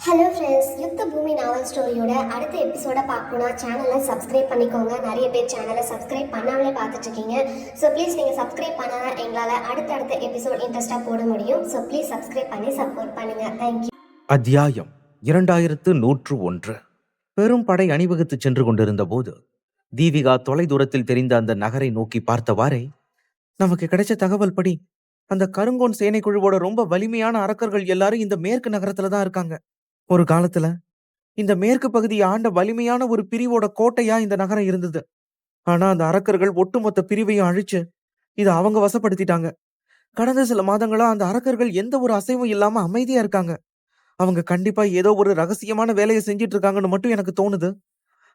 Hello friends, யுத்த பூமி நாவல் ஸ்டோரியோட அடுத்த எபிசோட பார்க்கணுன்னா சேனலை சப்ஸ்கிரைப் பண்ணிக்கோங்க. நிறைய பேர் சேனலை சப்ஸ்கிரைப் பண்ணாமலே பார்த்துட்ருக்கீங்க. ஸோ ப்ளீஸ் நீங்கள் சப்ஸ்கிரைப் பண்ணால் எங்களால் அடுத்தடுத்த எபிசோட் இன்ட்ரெஸ்ட்டாக போட முடியும். ஸோ ப்ளீஸ் சப்ஸ்கிரைப் பண்ணி சப்போர்ட் பண்ணுங்கள். தேங்க்யூ. அத்தியாயம் 2101. பெரும் படை அணிவகுத்து சென்று கொண்டிருந்த போது தீபிகா தொலைதூரத்தில் தெரிந்த அந்த நகரை நோக்கி பார்த்தவாறே, நமக்கு கிடைச்ச தகவல் படி அந்த கருங்கோன் சேனை குழுவோட ரொம்ப வலிமையான அரக்கர்கள் எல்லாரும் இந்த மேற்கு நகரத்துல தான் இருக்காங்க. ஒரு காலத்துல இந்த மேற்கு பகுதியை ஆண்ட வலிமையான ஒரு பிரிவோட கோட்டையா இந்த நகரம் இருந்தது. ஆனா அந்த அரக்கர்கள் ஒட்டுமொத்த பிரிவையும் அழிச்சு இதை அவங்க வசப்படுத்திட்டாங்க. கடந்த சில மாதங்களா அந்த அரக்கர்கள் எந்த ஒரு அசைவும் இல்லாம அமைதியா இருக்காங்க. அவங்க கண்டிப்பா ஏதோ ஒரு ரகசியமான வேலையை செஞ்சிட்டு இருக்காங்கன்னு மட்டும் எனக்கு தோணுது.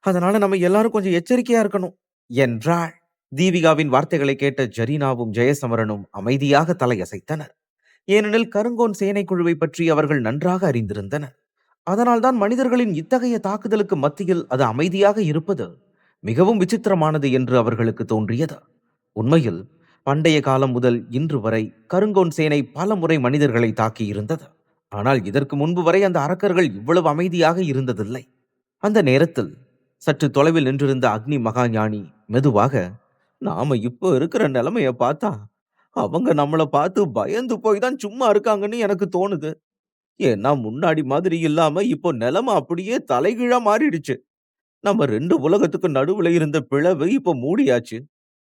அதனால நம்ம எல்லாரும் கொஞ்சம் எச்சரிக்கையா இருக்கணும் என்றாள். தீபிகாவின் வார்த்தைகளை கேட்ட ஜரீனாவும் ஜெயசமரனும் அமைதியாக தலையசைத்தனர். ஏனெனில் கருங்கோன் சேனை குழுவை பற்றி அவர்கள் நன்றாக அறிந்திருந்தனர். அதனால்தான் மனிதர்களின் இத்தகைய தாக்குதலுக்கு மத்தியில் அது அமைதியாக இருப்பது மிகவும் விசித்திரமானது என்று அவர்களுக்கு தோன்றியது. உண்மையில் பண்டைய காலம் முதல் இன்று வரை கருங்கோன் சேனை பல முறை மனிதர்களை தாக்கியிருந்தது. ஆனால் இதற்கு முன்பு வரை அந்த அரக்கர்கள் இவ்வளவு அமைதியாக இருந்ததில்லை. அந்த நேரத்தில் சற்று தொலைவில் நின்றிருந்த அக்னி மகாஞானி மெதுவாக, நாம இப்போ இருக்கிற நிலைமைய பார்த்தா அவங்க நம்மளை பார்த்து பயந்து போய் தான் சும்மா இருக்காங்கன்னு எனக்கு தோணுது. ஏன்னா முன்னாடி மாதிரி இல்லாம இப்போ நிலைமை அப்படியே தலைகீழா மாறிடுச்சு. நம்ம ரெண்டு உலகத்துக்கு நடுவுல இருந்த பிளவு இப்போ மூடியாச்சு.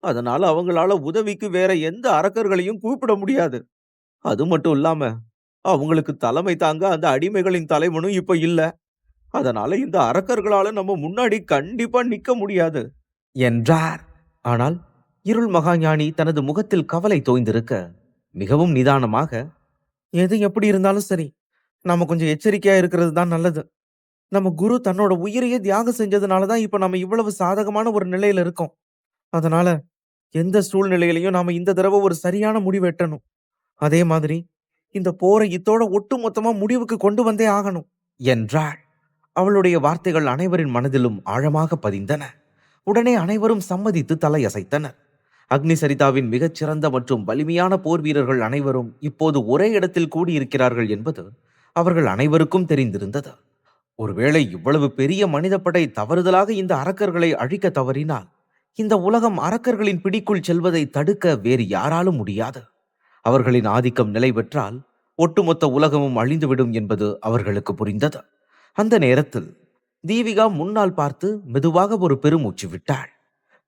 அதனால அவங்களால உதவிக்கு வேற எந்த அரக்கர்களையும் கூப்பிட முடியாது. அது மட்டும் இல்லாம அவங்களுக்கு தலைமை தாங்க அந்த அடிமைகளின் தலைவனும் இப்ப இல்ல. அதனால இந்த அரக்கர்களால நம்ம முன்னாடி கண்டிப்பா நிக்க முடியாது என்றார். ஆனால் இருள் மகாஞானி தனது முகத்தில் கவலை தோய்ந்திருக்க மிகவும் நிதானமாக, எது எப்படி இருந்தாலும் சரி, நாம கொஞ்சம் எச்சரிக்கையா இருக்கிறது தான் நல்லது. நம்ம குரு தன்னோட உயிரையே தியாகம் செஞ்சதுனாலதான் இப்ப நம்ம இவ்வளவு சாதகமான ஒரு நிலையில இருக்கோம். அதனால எந்த சூழ்நிலையிலையும் நாம இந்த தடவை ஒரு சரியான முடிவு எட்டணும். அதே மாதிரி இந்த போரை இத்தோட ஒட்டு மொத்தமா முடிவுக்கு கொண்டு வந்தே ஆகணும் என்றாள். அவளுடைய வார்த்தைகள் அனைவரின் மனதிலும் ஆழமாக பதிந்தன. உடனே அனைவரும் சம்மதித்து தலையசைத்தனர். அக்னி சரிதாவின் மிகச்சிறந்த மற்றும் வலிமையான போர் வீரர்கள் அனைவரும் இப்போது ஒரே இடத்தில் கூடியிருக்கிறார்கள் என்பது அவர்கள் அனைவருக்கும் தெரிந்திருந்தது. ஒருவேளை இவ்வளவு பெரிய மனித படை தவறுதலாக இந்த அரக்கர்களை அழிக்க தவறினால் இந்த உலகம் அரக்கர்களின் பிடிக்குள் செல்வதை தடுக்க வேறு யாராலும் முடியாது. அவர்களின் ஆதிக்கம் நிலை பெற்றால் ஒட்டுமொத்த உலகமும் அழிந்துவிடும் என்பது அவர்களுக்கு புரிந்தது. அந்த நேரத்தில் தீபிகா முன்னால் பார்த்து மெதுவாக ஒரு பெருமூச்சு விட்டாள்.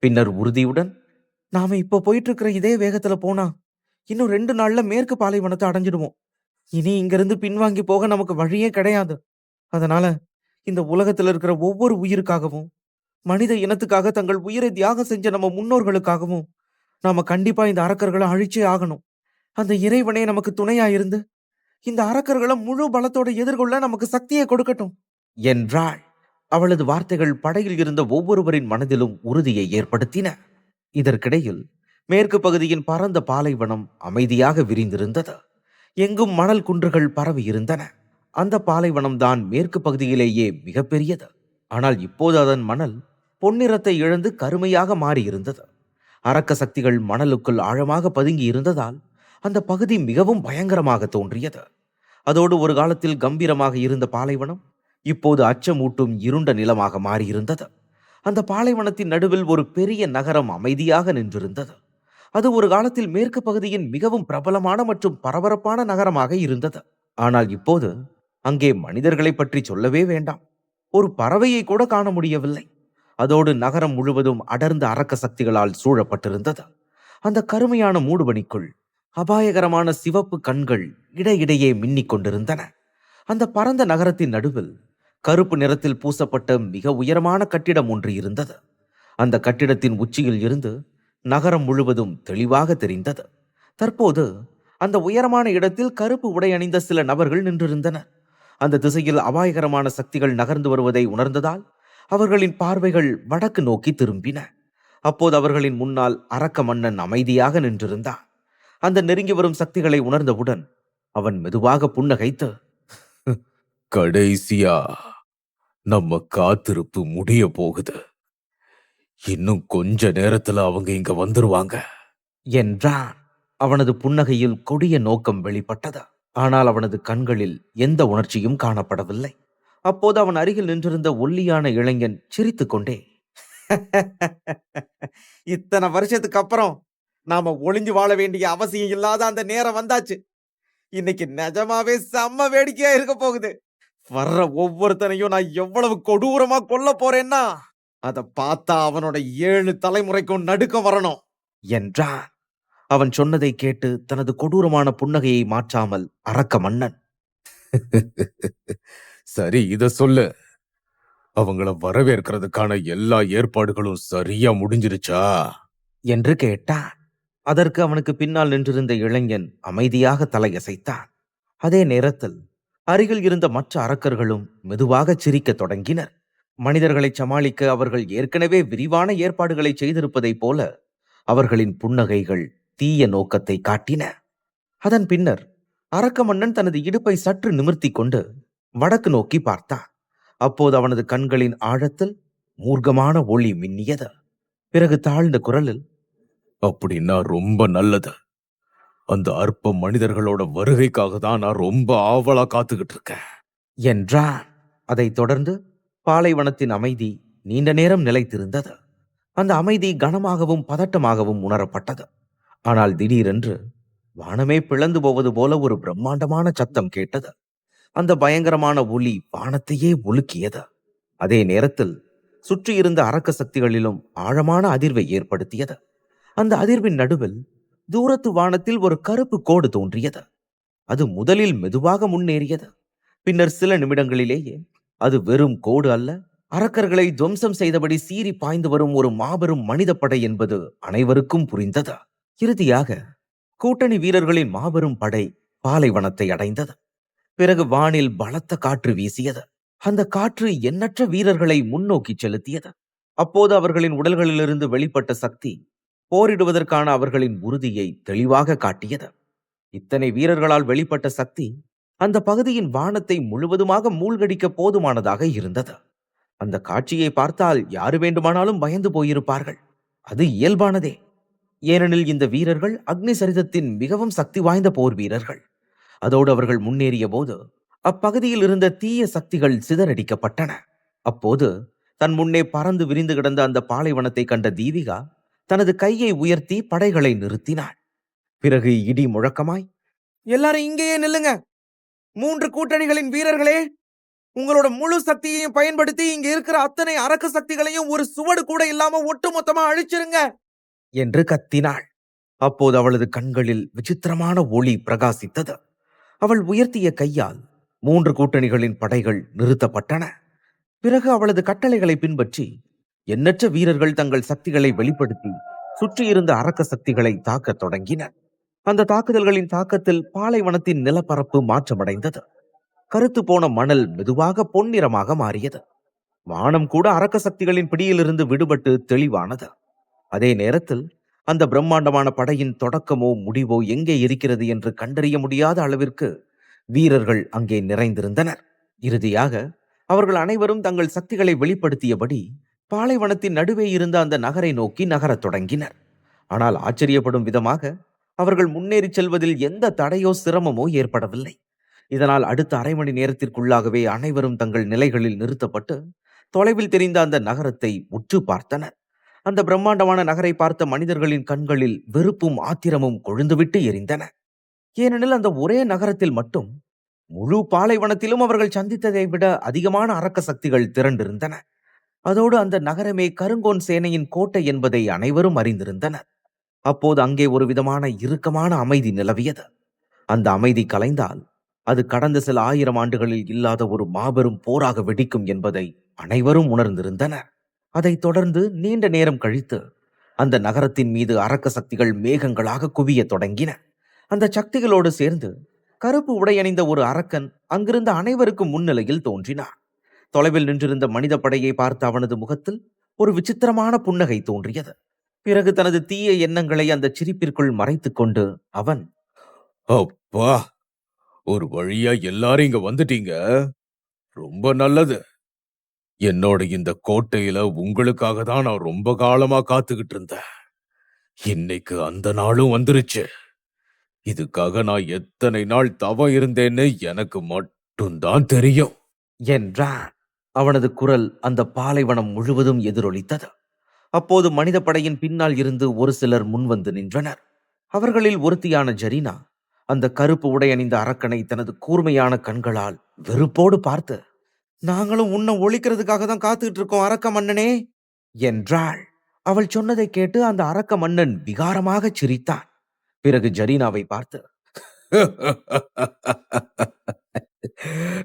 பின்னர் உறுதியுடன், நாம இப்ப போயிட்டு இருக்கிற இதே வேகத்துல போனா இன்னும் 2 நாள்ல மேற்கு பாலைவனத்தை அடைஞ்சிடுவோம். இனி இங்கிருந்து பின்வாங்கி போக நமக்கு வழியே கிடையாது. அதனால இந்த உலகத்துல இருக்கிற ஒவ்வொரு உயிருக்காகவும், மனித இனத்துக்காக தங்கள் உயிரை தியாகம் செஞ்ச நம்ம முன்னோர்களுக்காகவும் நாம கண்டிப்பா இந்த அரக்கர்களை அழிச்சே ஆகணும். அந்த இறைவனே நமக்கு துணையா இருந்து இந்த அரக்கர்களை முழு பலத்தோட எதிர்கொள்ள நமக்கு சக்தியை கொடுக்கட்டும் என்றாள். அவளது வார்த்தைகள் படையில் இருந்த ஒவ்வொருவரின் மனதிலும் உறுதியை ஏற்படுத்தின. இதற்கிடையில் மேற்கு பகுதியின் பரந்த பாலைவனம் அமைதியாக விரிந்திருந்தது. எங்கும் மணல் குன்றுகள் பரவி இருந்தன. அந்த பாலைவனம் தான் மேற்கு பகுதியிலேயே மிகப்பெரியது. ஆனால் இப்போது அதன் மணல் பொன்னிறத்தை இழந்து கருமையாக மாறியிருந்தது. அரக்க சக்திகள் மணலுக்குள் ஆழமாக பதுங்கி இருந்ததால் அந்த பகுதி மிகவும் பயங்கரமாக தோன்றியது. அதோடு ஒரு காலத்தில் கம்பீரமாக இருந்த பாலைவனம் இப்போது அச்சமூட்டும் இருண்ட நிலமாக மாறியிருந்தது. அந்த பாலைவனத்தின் நடுவில் ஒரு பெரிய நகரம் அமைதியாக நின்றிருந்தது. அது ஒரு காலத்தில் மேற்கு பகுதியின் மிகவும் பிரபலமான மற்றும் பரபரப்பான நகரமாக இருந்தது. ஆனால் இப்போது அங்கே மனிதர்களை பற்றி சொல்லவே வேண்டாம். ஒரு பறவையை கூட காண முடியவில்லை. அதோடு நகரம் முழுவதும் அடர்ந்த அரக்க சக்திகளால் சூழப்பட்டிருந்தது. அந்த கருமையான மூடுபனிக்குள் அபாயகரமான சிவப்பு கண்கள் இடையிடையே மின்னிக் கொண்டிருந்தன. அந்த பரந்த நகரத்தின் நடுவில் கருப்பு நிறத்தில் பூசப்பட்ட மிக உயரமான கட்டிடம் ஒன்று இருந்தது. அந்த கட்டிடத்தின் உச்சியில் இருந்து நகரம் முழுவதும் தெளிவாக தெரிந்தது. தற்போது அந்த உயரமான இடத்தில் கருப்பு உடை அணிந்த சில நபர்கள் நின்றிருந்தனர். அந்த திசையில் அபாயகரமான சக்திகள் நகர்ந்து வருவதை உணர்ந்ததால் அவர்களின் பார்வைகள் வடக்கு நோக்கி திரும்பின. அப்போது அவர்களின் முன்னால் அரக்க மன்னன் அமைதியாக நின்றிருந்தான். அந்த நெருங்கி வரும் சக்திகளை உணர்ந்தவுடன் அவன் மெதுவாக புன்னகைத்து, கடைசியா நம்ம காத்திருப்பு முடிய போகுது. இன்னும் கொஞ்ச நேரத்துல அவங்க இங்க வந்துருவாங்க என்றான். அவனது புன்னகையில் கொடிய நோக்கம் வெளிப்பட்டது. ஆனால் அவனது கண்களில் எந்த உணர்ச்சியும் காணப்படவில்லை. அப்போது அவன் அருகில் நின்றிருந்த ஒல்லியான இளைஞன் சிரித்துக்கொண்டே, இத்தனை வருஷத்துக்கு அப்புறம் நாம ஒளிஞ்சு வாழ வேண்டிய அவசியம் இல்லாத அந்த நேரம் வந்தாச்சு. இன்னைக்கு நிஜமாவே செம்ம வேடிக்கையா இருக்க போகுது. வர்ற ஒவ்வொருத்தனையும் நான் எவ்வளவு கொடூரமா கொல்ல போறேன்னா அத பார்த்தா அவனோட 7 தலைமுறைக்கும் நடுக்கம் வரணும் என்றான். அவன் சொன்னதை கேட்டு தனது கொடூரமான புன்னகையை மாற்றாமல் அரக்க மன்னன், சரி, இத சொல்லு. அவங்கள வரவேற்கிறதுக்கான எல்லா ஏற்பாடுகளும் சரியா முடிஞ்சிருச்சா? என்று கேட்டான். அதற்கு அவனுக்கு பின்னால் நின்றிருந்த இளைஞன் அமைதியாக தலையசைத்தான். அதே நேரத்தில் அருகில் இருந்த மற்ற அரக்கர்களும் மெதுவாக சிரிக்கத் தொடங்கினர். மனிதர்களை சமாளிக்க அவர்கள் ஏற்கனவே விரிவான ஏற்பாடுகளை செய்திருப்பதைப் போல அவர்களின் புன்னகைகள் தீய நோக்கத்தை காட்டின. அதன் பின்னர் அரக்க மன்னன் தனது இடுப்பை சற்று நிமிர்த்திக் கொண்டு வடக்கு நோக்கி பார்த்தான். அப்போது அவனது கண்களின் ஆழத்தில் மூர்க்கமான ஒளி மின்னியது. பிறகு தாழ்ந்த குரலில், அப்படின்னா ரொம்ப நல்லது. அந்த அற்ப மனிதர்களோட வருகைக்காக தான் நான் ரொம்ப ஆவலா காத்துக்கிட்டு இருக்கேன் என்றான். அதைத் தொடர்ந்து பாலைவனத்தின் அமைதி நீண்ட நேரம் நிலைத்திருந்தது. அந்த அமைதி கனமாகவும் பதட்டமாகவும் உணரப்பட்டது. ஆனால் திடீரென்று வானமே பிளந்து போவது போல ஒரு பிரம்மாண்டமான சத்தம் கேட்டது. அந்த பயங்கரமான ஒலி வானத்தையே உலுக்கியது. அதே நேரத்தில் சுற்றியிருந்த அரக்க சக்திகளிலும் ஆழமான அதிர்வை ஏற்படுத்தியது. அந்த அதிர்வின் நடுவில் தூரத்து வானத்தில் ஒரு கருப்பு கோடு தோன்றியது. அது முதலில் மெதுவாக முன்னேறியது. பின்னர் சில நிமிடங்களிலேயே அது வெறும் கோடு அல்ல, அரக்கர்களை துவம்சம் செய்தபடி சீறி பாய்ந்து வரும் ஒரு மாபெரும் மனித படை என்பது அனைவருக்கும் புரிந்தது. இறுதியாக கூட்டணி வீரர்களின் மாபெரும் படை பாலைவனத்தை அடைந்தது. பிறகு வானில் பலத்த காற்று வீசியது. அந்த காற்று எண்ணற்ற வீரர்களை முன்னோக்கி செலுத்தியது. அப்போது அவர்களின் உடல்களிலிருந்து வெளிப்பட்ட சக்தி போரிடுவதற்கான அவர்களின் உறுதியை தெளிவாக காட்டியது. இத்தனை வீரர்களால் வெளிப்பட்ட சக்தி அந்த பகுதியின் வானத்தை முழுவதுமாக மூழ்கடிக்க போதுமானதாக இருந்தது. அந்த காட்சியை பார்த்தால் யாரு வேண்டுமானாலும் பயந்து போயிருப்பார்கள். அது இயல்பானதே. ஏனெனில் இந்த வீரர்கள் அக்னி சரிதத்தின் மிகவும் சக்தி வாய்ந்த போர் வீரர்கள். அதோடு அவர்கள் முன்னேறிய போது அப்பகுதியில் இருந்த தீய சக்திகள் சிதறடிக்கப்பட்டன. அப்போது தன் முன்னே பறந்து விரிந்து கிடந்த அந்த பாலைவனத்தை கண்ட தீவிகா தனது கையை உயர்த்தி படைகளை நிறுத்தினாள். பிறகு இடி முழக்கமாய், எல்லாரும் இங்கேயே நில்லுங்க. 3 கூட்டணிகளின் வீரர்களே, உங்களோட முழு சக்தியையும் பயன்படுத்தி இங்க இருக்கிற அத்தனை அரக்க சக்திகளையும் ஒரு சுவடு கூட இல்லாம ஒட்டுமொத்தமா அழிச்சிருங்க என்று கத்தினாள். அப்போது அவளது கண்களில் விசித்திரமான ஒளி பிரகாசித்தது. அவள் உயர்த்திய கையால் 3 கூட்டணிகளின் படைகள் நிறுத்தப்பட்டன. பிறகு அவளது கட்டளைகளை பின்பற்றி எண்ணற்ற வீரர்கள் தங்கள் சக்திகளை வெளிப்படுத்தி சுற்றியிருந்த அரக்க சக்திகளை தாக்கத் தொடங்கினர். அந்த தாக்குதல்களின் தாக்கத்தில் பாலைவனத்தின் நிலப்பரப்பு மாற்றமடைந்தது. கருத்து போன மணல் மெதுவாக பொன்னிறமாக மாறியது. வானம் கூட அரக்க சக்திகளின் பிடியிலிருந்து விடுபட்டு தெளிவானது. அதே நேரத்தில் அந்த பிரம்மாண்டமான படையின் தொடக்கமோ முடிவோ எங்கே இருக்கிறது என்று கண்டறிய முடியாத அளவிற்கு வீரர்கள் அங்கே நிறைந்திருந்தனர். இறுதியாக அவர்கள் அனைவரும் தங்கள் சக்திகளை வெளிப்படுத்தியபடி பாலைவனத்தின் நடுவே இருந்த அந்த நகரை நோக்கி நகரத் தொடங்கினர். ஆனால் ஆச்சரியப்படும் விதமாக அவர்கள் முன்னேறி செல்வதில் எந்த தடையோ சிரமமோ ஏற்படவில்லை. இதனால் அடுத்த அரை மணி நேரத்திற்குள்ளாகவே அனைவரும் தங்கள் நிலைகளில் நிறுத்தப்பட்டு தொலைவில் தெரிந்த அந்த நகரத்தை உற்று பார்த்தனர். அந்த பிரம்மாண்டமான நகரை பார்த்த மனிதர்களின் கண்களில் வெறுப்பும் ஆத்திரமும் கொழுந்துவிட்டு எரிந்தன. ஏனெனில் அந்த ஒரே நகரத்தில் மட்டும் முழு பாலைவனத்திலும் அவர்கள் சந்தித்ததை விட அதிகமான அரக்க சக்திகள் திரண்டிருந்தன. அதோடு அந்த நகரமே கருங்கோன் சேனையின் கோட்டை என்பதை அனைவரும் அறிந்திருந்தனர். அப்போது அங்கே ஒரு விதமான இறுக்கமான அமைதி நிலவியது. அந்த அமைதி கலைந்தால் அது கடந்த சில 1000 ஆண்டுகளில் இல்லாத ஒரு மாபெரும் போராக வெடிக்கும் என்பதை அனைவரும் உணர்ந்திருந்தனர். அதைத் தொடர்ந்து நீண்ட நேரம் கழித்து அந்த நகரத்தின் மீது அரக்க சக்திகள் மேகங்களாக குவிய தொடங்கின. அந்த சக்திகளோடு சேர்ந்து கருப்பு உடையணிந்த ஒரு அரக்கன் அங்கிருந்த அனைவருக்கும் முன்னிலையில் தோன்றினான். தொலைவில் நின்றிருந்த மனித படையை பார்த்த அவனது முகத்தில் ஒரு விசித்திரமான புன்னகை தோன்றியது. பிறகு தனது தீய எண்ணங்களை அந்த சிரிப்பிற்குள் மறைத்துக் கொண்டு அவன், அப்பா, ஒரு வழியா எல்லாரும் இங்க வந்துட்டீங்க. ரொம்ப நல்லது. என்னோட இந்த கோட்டையில உங்களுக்காக தான் நான் ரொம்ப காலமா காத்துக்கிட்டு இருந்தேன். இன்னைக்கு அந்த நாளும் வந்துருச்சு. இதுக்காக நான் எத்தனை நாள் தவம் இருந்தேன்னு எனக்கு மட்டும்தான் தெரியும். என்றான். அவனது குரல் அந்த பாலைவனம் முழுவதும் எதிரொலித்தது. அப்போது மனித படையின் பின்னால் இருந்து ஒரு சிலர் முன்வந்து நின்றனர். அவர்களில் ஒருத்தியான ஜரீனா அந்த கருப்பு உடை அணிந்த அரக்கனை தனது கூர்மையான கண்களால் வெறுப்போடு பார்த்து, நாங்களும் உன்னை ஒழிக்கிறதுக்காக தான் காத்துக்கிட்டு இருக்கோம் அரக்க மன்னனே என்றாள். அவள் சொன்னதை கேட்டு அந்த அரக்க மன்னன் விகாரமாக சிரித்தான். பிறகு ஜரீனாவை பார்த்து,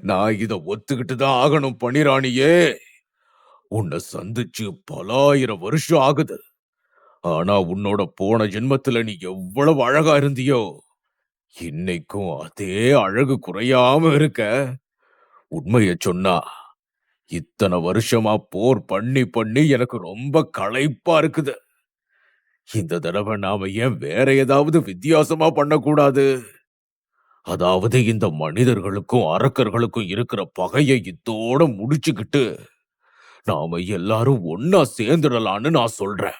நான் இத ஒத்துக்கிட்டு தான் ஆகணும் பணிராணியே. உன்னை சந்திச்சு பல ஆயிரம் வருஷம் ஆகுது. ஆனா உன்னோட போன ஜென்மத்துல நீ எவ்வளவு அழகா இருந்தியோ, இன்னைக்கும் அதே அழகு குறையாம இருக்க. உண்மைய சொன்னா இத்தனை வருஷமா போர் பண்ணி பண்ணி எனக்கு ரொம்ப களைப்பா இருக்குது. இந்த தடவை நாம ஏன் வேற ஏதாவது வித்தியாசமா பண்ணக்கூடாது? அதாவது இந்த மனிதர்களுக்கும் அரக்கர்களுக்கும் இருக்கிற பகையை இத்தோட முடிச்சுக்கிட்டு நாம எல்லாரும் ஒன்னா சேர்ந்துடலான்னு நான் சொல்றேன்.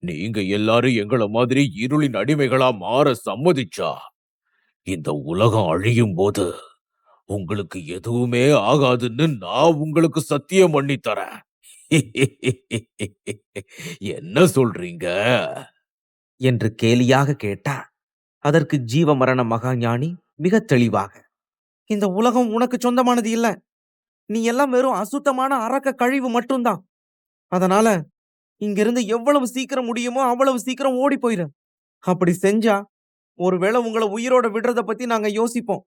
நீங்க எல்லாரும் எங்கள மாதிரி இருளின் அடிமைகளா மாற சம்மதிச்சா இந்த உலகம் அழியும் போது உங்களுக்கு எதுவுமே ஆகாதுன்னு நான் உங்களுக்கு சத்தியம் பண்ணி தரேன். என்ன சொல்றீங்க? என்று கேலியாக கேட்டான். அதற்கு ஜீவ மரண மகாஞானி மிக தெளிவாக, இந்த உலகம் உனக்கு சொந்தமானது இல்ல. நீ எல்லாம் வெறும் அசுத்தமான அரக்க கழிவு மட்டும்தான். அதனால இங்கிருந்து எவ்வளவு சீக்கிரம் முடியுமோ அவ்வளவு சீக்கிரம் ஓடி போயிரு. அப்படி செஞ்சா ஒருவேளை உங்களை உயிரோட விடுறத பத்தி நாங்க யோசிப்போம்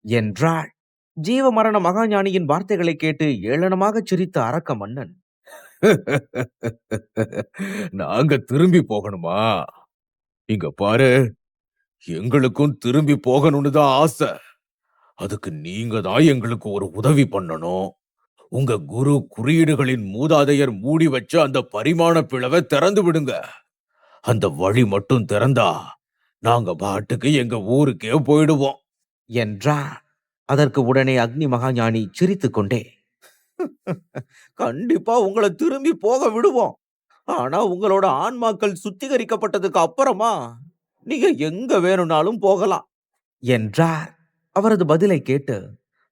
என்றாள். ஜீவ மரண மகாஞானியின் வார்த்தைகளை கேட்டு ஏளனமாக சிரித்த அரக்க மன்னன், நாங்க திரும்பி போகணுமா? இங்க பாரு, எங்களுக்கும் திரும்பி போகணும்னு தான் ஆசை. அதுக்கு நீங்க தான் எங்களுக்கு ஒரு உதவி பண்ணணும். உங்க குரு குறியீடுகளின் மூதாதையர் மூடி வச்ச அந்த பரிமாண பிளவை திறந்து விடுங்க. அந்த வழி மட்டும் திறந்தா நாங்க பாட்டுக்கு எங்க ஊருக்கே போயிடுவோம் என்றான். அதற்கு உடனே அக்னி மகாஞானி சிரித்துக் கொண்டே, கண்டிப்பா உங்களை திரும்பி போக விடுவோம். ஆனா உங்களோட ஆன்மாக்கள் சுத்திகரிக்கப்பட்டதுக்கு அப்புறமா நீங்க எங்க வேணும்னாலும் போகலாம் என்றார். அவரது பதிலை கேட்டு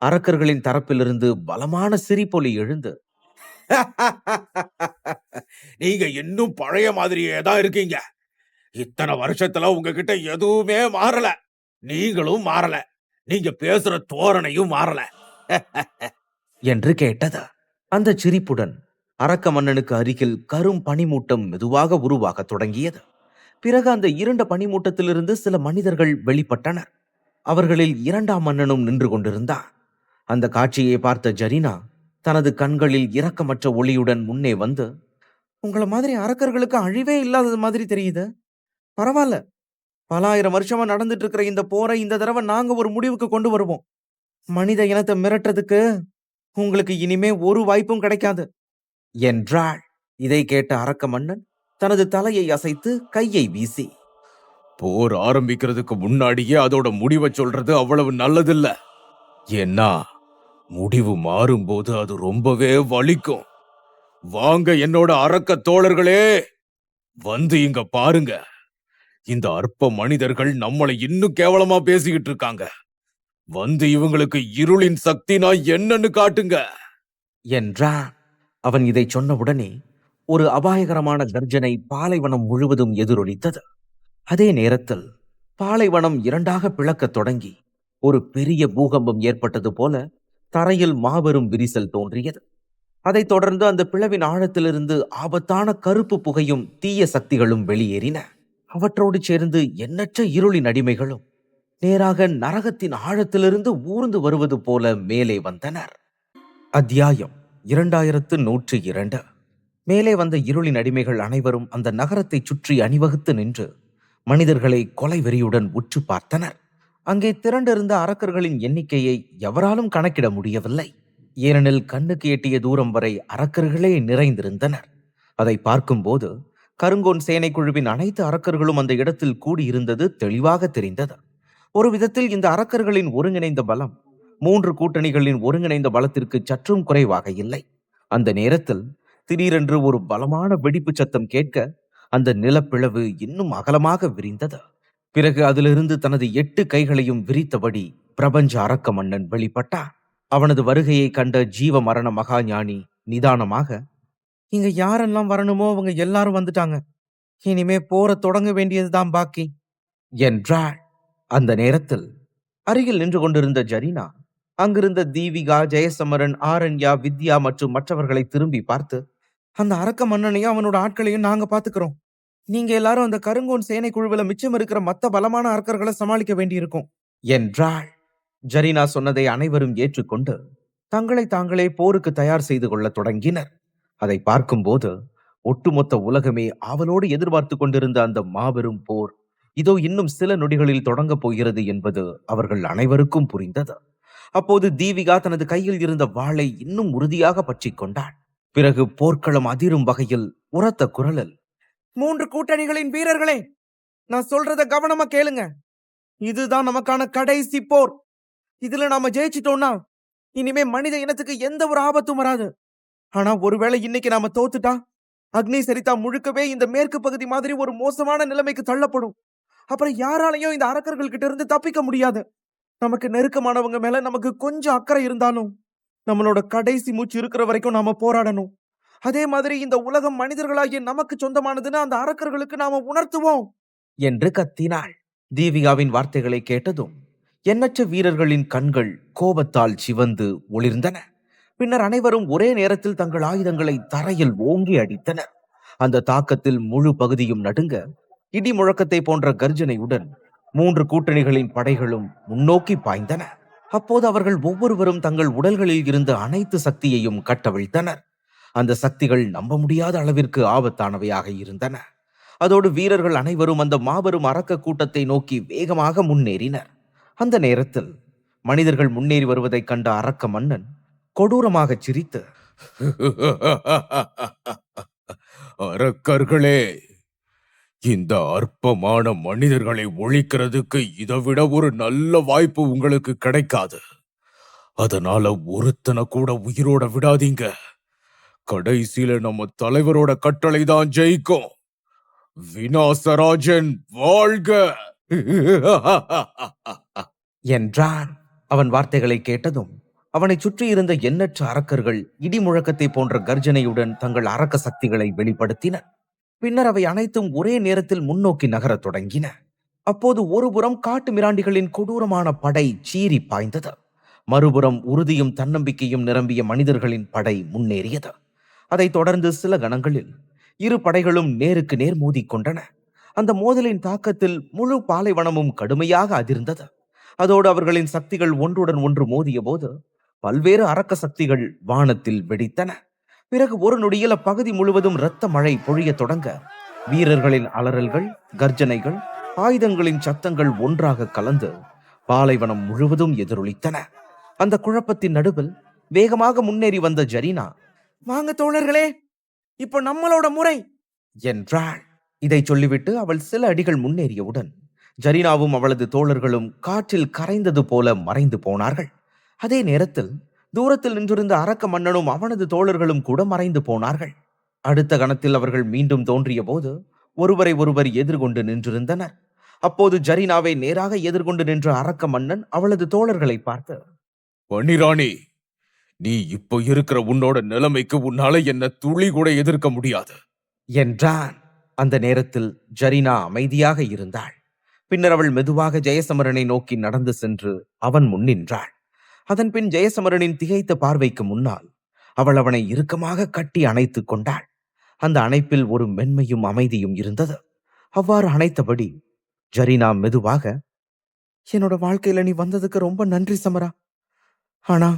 அரக்கர்களின் தரப்பிலிருந்து பலமான சிரிப்பொலி எழுந்து, நீங்க இன்னும் பழைய மாதிரியே தான் இருக்கீங்க. இத்தனை வருஷத்துல உங்ககிட்ட எதுவுமே மாறல. நீங்களும் மாறல. நீங்க பேசுற தோரணையும் மாறல. என்று கேட்டது. அந்த சிரிப்புடன் அரக்க மன்னனுக்கு அருகில் கரும் பனிமூட்டம் மெதுவாக உருவாக தொடங்கியது. பிறகு அந்த இருண்ட பனிமூட்டத்திலிருந்து சில மனிதர்கள் வெளிப்பட்டனர். அவர்களில் இரண்டாம் மன்னனும் நின்று கொண்டிருந்தான். அந்த காட்சியை பார்த்த ஜரீனா தனது கண்களில் இரக்கமற்ற ஒளியுடன் முன்னே வந்து, உங்கள மாதிரி அரக்கர்களுக்கு அழிவே இல்லாதது மாதிரி தெரியுது. பரவாயில்ல, பல ஆயிரம் வருஷமா நடந்துட்டு இருக்கிற இந்த போரை இந்த தடவை நாங்க ஒரு முடிவுக்கு கொண்டு வருவோம். மனித இனத்தை மிரட்டுறதுக்கு உங்களுக்கு இனிமே ஒரு வாய்ப்பும் கிடைக்காது என்றாள். இதை கேட்ட அரக்க மன்னன் தனது தலையை அசைத்து கையை வீசி, போர் ஆரம்பிக்கிறதுக்கு முன்னாடியே அதோட முடிவை சொல்றது அவ்வளவு நல்லதில்ல. ஏன்னா முடிவு மாறும்போது அது ரொம்பவே வலிக்கும். வாங்க என்னோட அரக்க தோழர்களே, வந்து இங்க பாருங்க. இந்த அற்ப மனிதர்கள் நம்மளை இன்னும் கேவலமா பேசிக்கிட்டு இருக்காங்க. வந்து இவங்களுக்கு இருளின் சக்தினா என்னன்னு காட்டுங்க என்றான். அவன் இதை சொன்னவுடனே ஒரு அபாயகரமான கர்ஜனை பாலைவனம் முழுவதும் எதிரொலித்தது. அதே நேரத்தில் பாலைவனம் இரண்டாக பிளக்கத் தொடங்கி ஒரு பெரிய பூகம்பம் ஏற்பட்டது போல தரையில் மாபெரும் விரிசல் தோன்றியது. அதைத் தொடர்ந்து அந்த பிளவின் ஆழத்திலிருந்து ஆபத்தான கருப்பு புகையும் தீய சக்திகளும் வெளியேறின. அவற்றோடு சேர்ந்து எண்ணற்ற இருளின் அடிமைகளும் நேராக நரகத்தின் ஆழத்திலிருந்து ஊர்ந்து வருவது போல மேலே வந்தனர். அத்தியாயம் 2102. மேலே வந்த இருளின் அடிமைகள் அனைவரும் அந்த நகரத்தை சுற்றி அணிவகுத்து நின்று மனிதர்களை கொலை வெறியுடன் உற்று பார்த்தனர். அங்கே திரண்டிருந்த அரக்கர்களின் எண்ணிக்கையை எவராலும் கணக்கிட முடியவில்லை. ஏனெனில் கண்ணுக்கு எட்டிய தூரம் வரை அரக்கர்களே நிறைந்திருந்தனர். அதை பார்க்கும்போது கருங்கோன் சேனை குழுவின் அனைத்து அரக்கர்களும் அந்த இடத்தில் கூடியிருந்தது தெளிவாக தெரிந்தது. ஒரு விதத்தில் இந்த அரக்கர்களின் ஒருங்கிணைந்த பலம் 3 கூட்டணிகளின் ஒருங்கிணைந்த பலத்திற்கு சற்றும் குறைவாக இல்லை. அந்த நேரத்தில் திடீரென்று ஒரு பலமான வெடிப்பு சத்தம் கேட்க அந்த நிலப்பிளவு இன்னும் அகலமாக விரிந்தது. பிறகு அதிலிருந்து தனது 8 கைகளையும் விரித்தபடி பிரபஞ்ச அரக்க மன்னன் வெளிப்பட்டான். அவனது வருகையை கண்ட ஜீவ மரண மகா ஞானி நிதானமாக, இங்க யாரெல்லாம் வரணுமோ அவங்க எல்லாரும் வந்துட்டாங்க. இனிமே போற தொடங்க வேண்டியதுதான் பாக்கி என்றாள். அந்த நேரத்தில் அருகில் நின்று கொண்டிருந்த ஜரீனா அங்கிருந்த தீவிகா, ஜெயசமரன், ஆரண்யா, வித்யா மற்றும் மற்றவர்களை திரும்பி பார்த்து, அந்த அரக்க மன்னனையும் அவனோட ஆட்களையும் நாங்க பாத்துக்கிறோம். நீங்க எல்லாரும் அந்த கருங்கோன் சேனை குழுவில மிச்சம் இருக்கிற மத்த பலமான அரக்கர்களை சமாளிக்க வேண்டியிருக்கும் என்றாள். ஜரீனா சொன்னதை அனைவரும் ஏற்றுக்கொண்டு தங்களை தாங்களே போருக்கு தயார் செய்து கொள்ள தொடங்கினர். அதை பார்க்கும்போது ஒட்டுமொத்த உலகமே ஆவலோடு எதிர்பார்த்து கொண்டிருந்த அந்த மாபெரும் போர் இதோ இன்னும் சில நொடிகளில் தொடங்கப் போகிறது என்பது அவர்கள் அனைவருக்கும் புரிந்தது. அப்போது தீவிகா தனது கையில் இருந்த வாளை இன்னும் உறுதியாக பற்றிக் கொண்டாள். பிறகு போர்க்களம் அதிரும் வகையில் உரத்த குரலில், 3 கூட்டணிகளின் வீரர்களே, நான் சொல்றத கவனமா கேளுங்க. இதுதான் நமக்கான கடைசி போர். இதுல நாம ஜெயிச்சிட்டோம்னா இனிமே மனித இனத்துக்கு எந்த ஒரு ஆபத்தும் வராது. ஆனா ஒருவேளை இன்னைக்கு நாம தோத்துட்டா அக்னி சரிதா முழுக்கவே இந்த மேற்கு பகுதி மாதிரி ஒரு மோசமான நிலைமைக்கு தள்ளப்படும். அப்புறம் யாராலையும் இந்த அரக்கர்கள் கிட்ட இருந்து தப்பிக்க முடியாது. நமக்கு நெருக்கமானவங்க மேல நமக்கு கொஞ்சம் அக்கறை இருந்தாலும் நம்மளோட கடைசி மூச்சு இருக்கிற வரைக்கும் நாம போராடணும். அதே மாதிரி இந்த உலகம் மனிதர்களாகிய நமக்கு சொந்தமானதுன்னு அந்த அரக்கர்களுக்கு நாம உணர்த்துவோம் என்று கத்தினாள். தீவிகாவின் வார்த்தைகளை கேட்டதும் எண்ணற்ற வீரர்களின் கண்கள் கோபத்தால் சிவந்து ஒளிர்ந்தன. பின்னர் அனைவரும் ஒரே நேரத்தில் தங்கள் ஆயுதங்களை தரையில் ஓங்கி அடித்தனர். அந்த தாக்கத்தில் முழு பகுதியும் நடுங்க இடி முழக்கத்தை போன்ற கர்ஜனையுடன் 3 கூட்டணிகளின் படைகளும் முன்னோக்கி பாய்ந்தன. அப்போது அவர்கள் ஒவ்வொருவரும் தங்கள் உடல்களில் இருந்த அனைத்து சக்தியையும் கட்டவிழ்த்தனர். அந்த சக்திகள் நம்ப முடியாத அளவிற்கு ஆபத்தானவையாக இருந்தன. அதோடு வீரர்கள் அனைவரும் அந்த மாபெரும் அரக்க கூட்டத்தை நோக்கி வேகமாக முன்னேறினர். அந்த நேரத்தில் மனிதர்கள் முன்னேறி வருவதைக் கண்ட அரக்க மன்னன் கொடூரமாக சிரித்து, அரக்கர்களே, இந்த அற்பமான மனிதர்களை ஒழிக்கிறதுக்கு இதைவிட ஒரு நல்ல வாய்ப்பு உங்களுக்கு கிடைக்காது. அதனால ஒருத்தனை கூட உயிரோட விடாதீங்க. கடைசியில நம்ம தலைவரோட கட்டளை தான் ஜெயிக்கும். விநாசராஜன் வாழ்க என்றான். அவன் வார்த்தைகளை கேட்டதும் அவனை சுற்றி இருந்த எண்ணற்ற அரக்கர்கள் இடி முழக்கத்தை போன்ற கர்ஜனையுடன் தங்கள் அரக்க சக்திகளை வெளிப்படுத்தினர். பின்னர் அவை அனைத்தும் ஒரே நேரத்தில் முன்னோக்கி நகரத் தொடங்கின. அப்போது ஒருபுறம் காட்டு மிராண்டிகளின் கொடூரமான படை சீறி பாய்ந்தது. மறுபுறம் உறுதியும் தன்னம்பிக்கையும் நிரம்பிய மனிதர்களின் படை முன்னேறியது. அதைத் தொடர்ந்து சில கணங்களில் இரு படைகளும் நேருக்கு நேர் மோதிக்கொண்டன. அந்த மோதலின் தாக்கத்தில் முழு பாலைவனமும் கடுமையாக அதிர்ந்தது. அதோடு அவர்களின் சக்திகள் ஒன்றுடன் ஒன்று மோதிய போது பல்வேறு அரக்க சக்திகள் வானத்தில் வெடித்தன. பிறகு ஒரு நொடியில் அப்பகுதி முழுவதும் இரத்த மழை பொழிய தொடங்க வீரர்களின் அலறல்கள், கர்ஜனைகள், ஆயுதங்களின் சத்தங்கள் ஒன்றாக கலந்து பாலைவனம் முழுவதும் எதிரொலித்தன. அந்த குழப்பத்தின் நடுவில் வேகமாக முன்னேறி வந்த ஜரீனா, வாங்க தோழர்களே, இப்போ நம்மளோட முறை என்றாள். இதை சொல்லிவிட்டு அவள் சில அடிகள் முன்னேறியவுடன் ஜரீனாவும் அவளது தோழர்களும் காற்றில் கரைந்தது போல மறைந்து போனார்கள். அதே நேரத்தில் தூரத்தில் நின்றிருந்த அரக்க மன்னனும் அவனது தோழர்களும் கூட மறைந்து போனார்கள். அடுத்த கணத்தில் அவர்கள் மீண்டும் தோன்றிய போது ஒருவரை ஒருவர் எதிர்கொண்டு நின்றிருந்தனர். அப்போது ஜரீனாவை நேராக எதிர்கொண்டு நின்ற அரக்க மன்னன் அவளது தோழர்களை பார்த்து, பனிராணி, நீ இப்போ இருக்கிற உன்னோட நிலைமைக்கு உன்னால என்ன துளி கூட எதிர்க்க முடியாது என்றான். அந்த நேரத்தில் ஜரீனா அமைதியாக இருந்தாள். பின்னர் அவள் மெதுவாக ஜெயசமரனை நோக்கி நடந்து சென்று அவன் முன் நின்றாள். அதன்பின் ஜெயசமரனின் திகைத்த பார்வைக்கு முன்னால் அவள் அவனை இறுக்கமாக கட்டி அணைத்துக் கொண்டாள். அந்த அணைப்பில் ஒரு மென்மையும் அமைதியும் இருந்தது. அவ்வாறு அணைத்தபடி ஜரீனா மெதுவாக, என்னோட வாழ்க்கையில நீ வந்ததுக்கு ரொம்ப நன்றி சமரா, ஆனா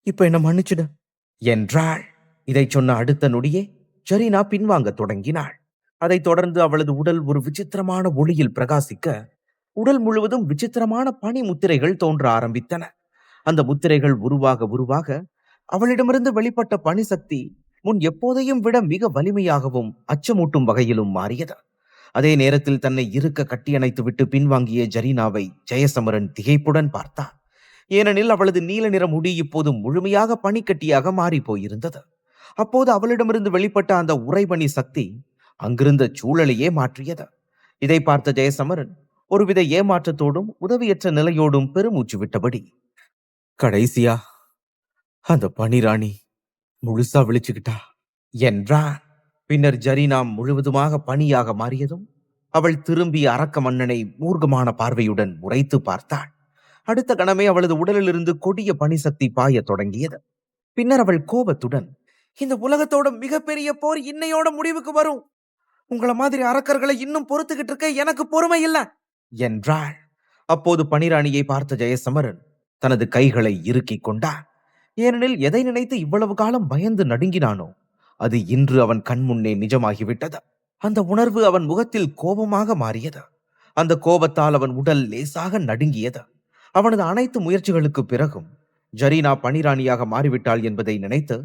இப்ப என்ன மன்னிச்சிடு என்றாள். இதை சொன்ன அடுத்த நொடியே ஜரீனா பின்வாங்க தொடங்கினாள். அதைத் தொடர்ந்து அவளது உடல் ஒரு விசித்திரமான ஒளியில் பிரகாசிக்க உடல் முழுவதும் விசித்திரமான பனி முத்திரைகள் தோன்ற ஆரம்பித்தன. அந்த முத்திரைகள் உருவாக அவளிடமிருந்து வெளிப்பட்ட பனி சக்தி முன் எப்போதையும் விட மிக வலிமையாகவும் அச்சமூட்டும் வகையிலும் மாறியது. அதே நேரத்தில் தன்னை இருக்க கட்டியணைத்து விட்டு பின்வாங்கிய ஜரீனாவை ஜெயசமரன் திகைப்புடன் பார்த்தான். ஏனெனில் அவளது நீல நிற முடி இப்போது முழுமையாக பனிக்கட்டியாக மாறி போயிருந்தது. அப்போது அவளிடமிருந்து வெளிப்பட்ட அந்த உறைபனி சக்தி அங்கிருந்த சூழலையே மாற்றியது. இதை பார்த்த ஜெயசமரன் ஒருவித ஏமாற்றத்தோடும் உதவியற்ற நிலையோடும் பெருமூச்சு விட்டபடி, கடைசியா அந்த பனிராணி முழுசா விழிச்சுக்கிட்டா என்றான். பின்னர் ஜரீனா முழுவதுமாக பனியாக மாறியதும் அவள் திரும்பி அரக்க மன்னனை மூர்க்கமான பார்வையுடன் முறைத்து பார்த்தாள். அடுத்த கணமே அவளது உடலிலிருந்து கொடிய பனி சக்தி பாயத் தொடங்கியது. பின்னர் அவள் கோபத்துடன், இந்த உலகத்தோட மிகப்பெரிய போர் இன்னையோட முடிவுக்கு வரும். உங்கள மாதிரி அரக்கர்களை இன்னும் பொறுத்துக்கிட்டு இருக்க எனக்கு பொறுமை இல்ல என்றாள். அப்போது பனிராணியை பார்த்த ஜெயசமரன் தனது கைகளை இறுக்கிக் கொண்டான். ஏனெனில் எதை நினைத்து இவ்வளவு காலம் பயந்து நடுங்கினானோ அது இன்று அவன் கண்முன்னே நிஜமாகிவிட்டது. அந்த உணர்வு அவன் முகத்தில் கோபமாக மாறியது. அந்த கோபத்தால் அவன் உடல் லேசாக நடுங்கியது. அவனது அனைத்து முயற்சிகளுக்கு பிறகும் ஜரீனா பனிராணியாக மாறிவிட்டாள் என்பதை நினைத்து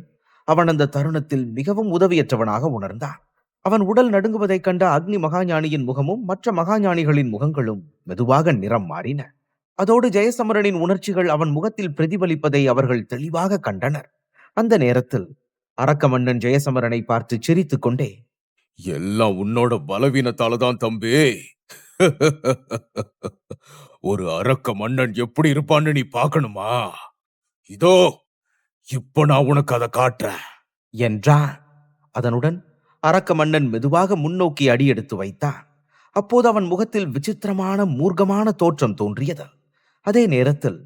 அவன் அந்த தருணத்தில் மிகவும் உதவியற்றவனாக உணர்ந்தான். அவன் உடல் நடுங்குவதைக் கண்ட அக்னி மகாஞானியின் முகமும் மற்ற மகாஞானிகளின் முகங்களும் மெதுவாக நிறம் மாறின. அதோடு ஜெயசமரனின் உணர்ச்சிகள் அவன் முகத்தில் பிரதிபலிப்பதை அவர்கள் தெளிவாக கண்டனர். அந்த நேரத்தில் அரக்க மன்னன் ஜெயசமரனை பார்த்து சிரித்துக் கொண்டே, எல்லாம் உன்னோட பலவீனத்தால தான் தம்பி. ஒரு அரக்க மன்னன் எப்படி இருப்பான்னு நீ பார்க்கணுமா? இதோ இப்ப நான் உனக்கு அதை காட்டுறேன் என்றான். அதனுடன் அரக்க மன்னன் மெதுவாக முன்னோக்கி அடியெடுத்து வைத்தான். அப்போது அவன் முகத்தில் விசித்திரமான மூர்க்கமான தோற்றம் தோன்றியது. அதே நேரத்தில்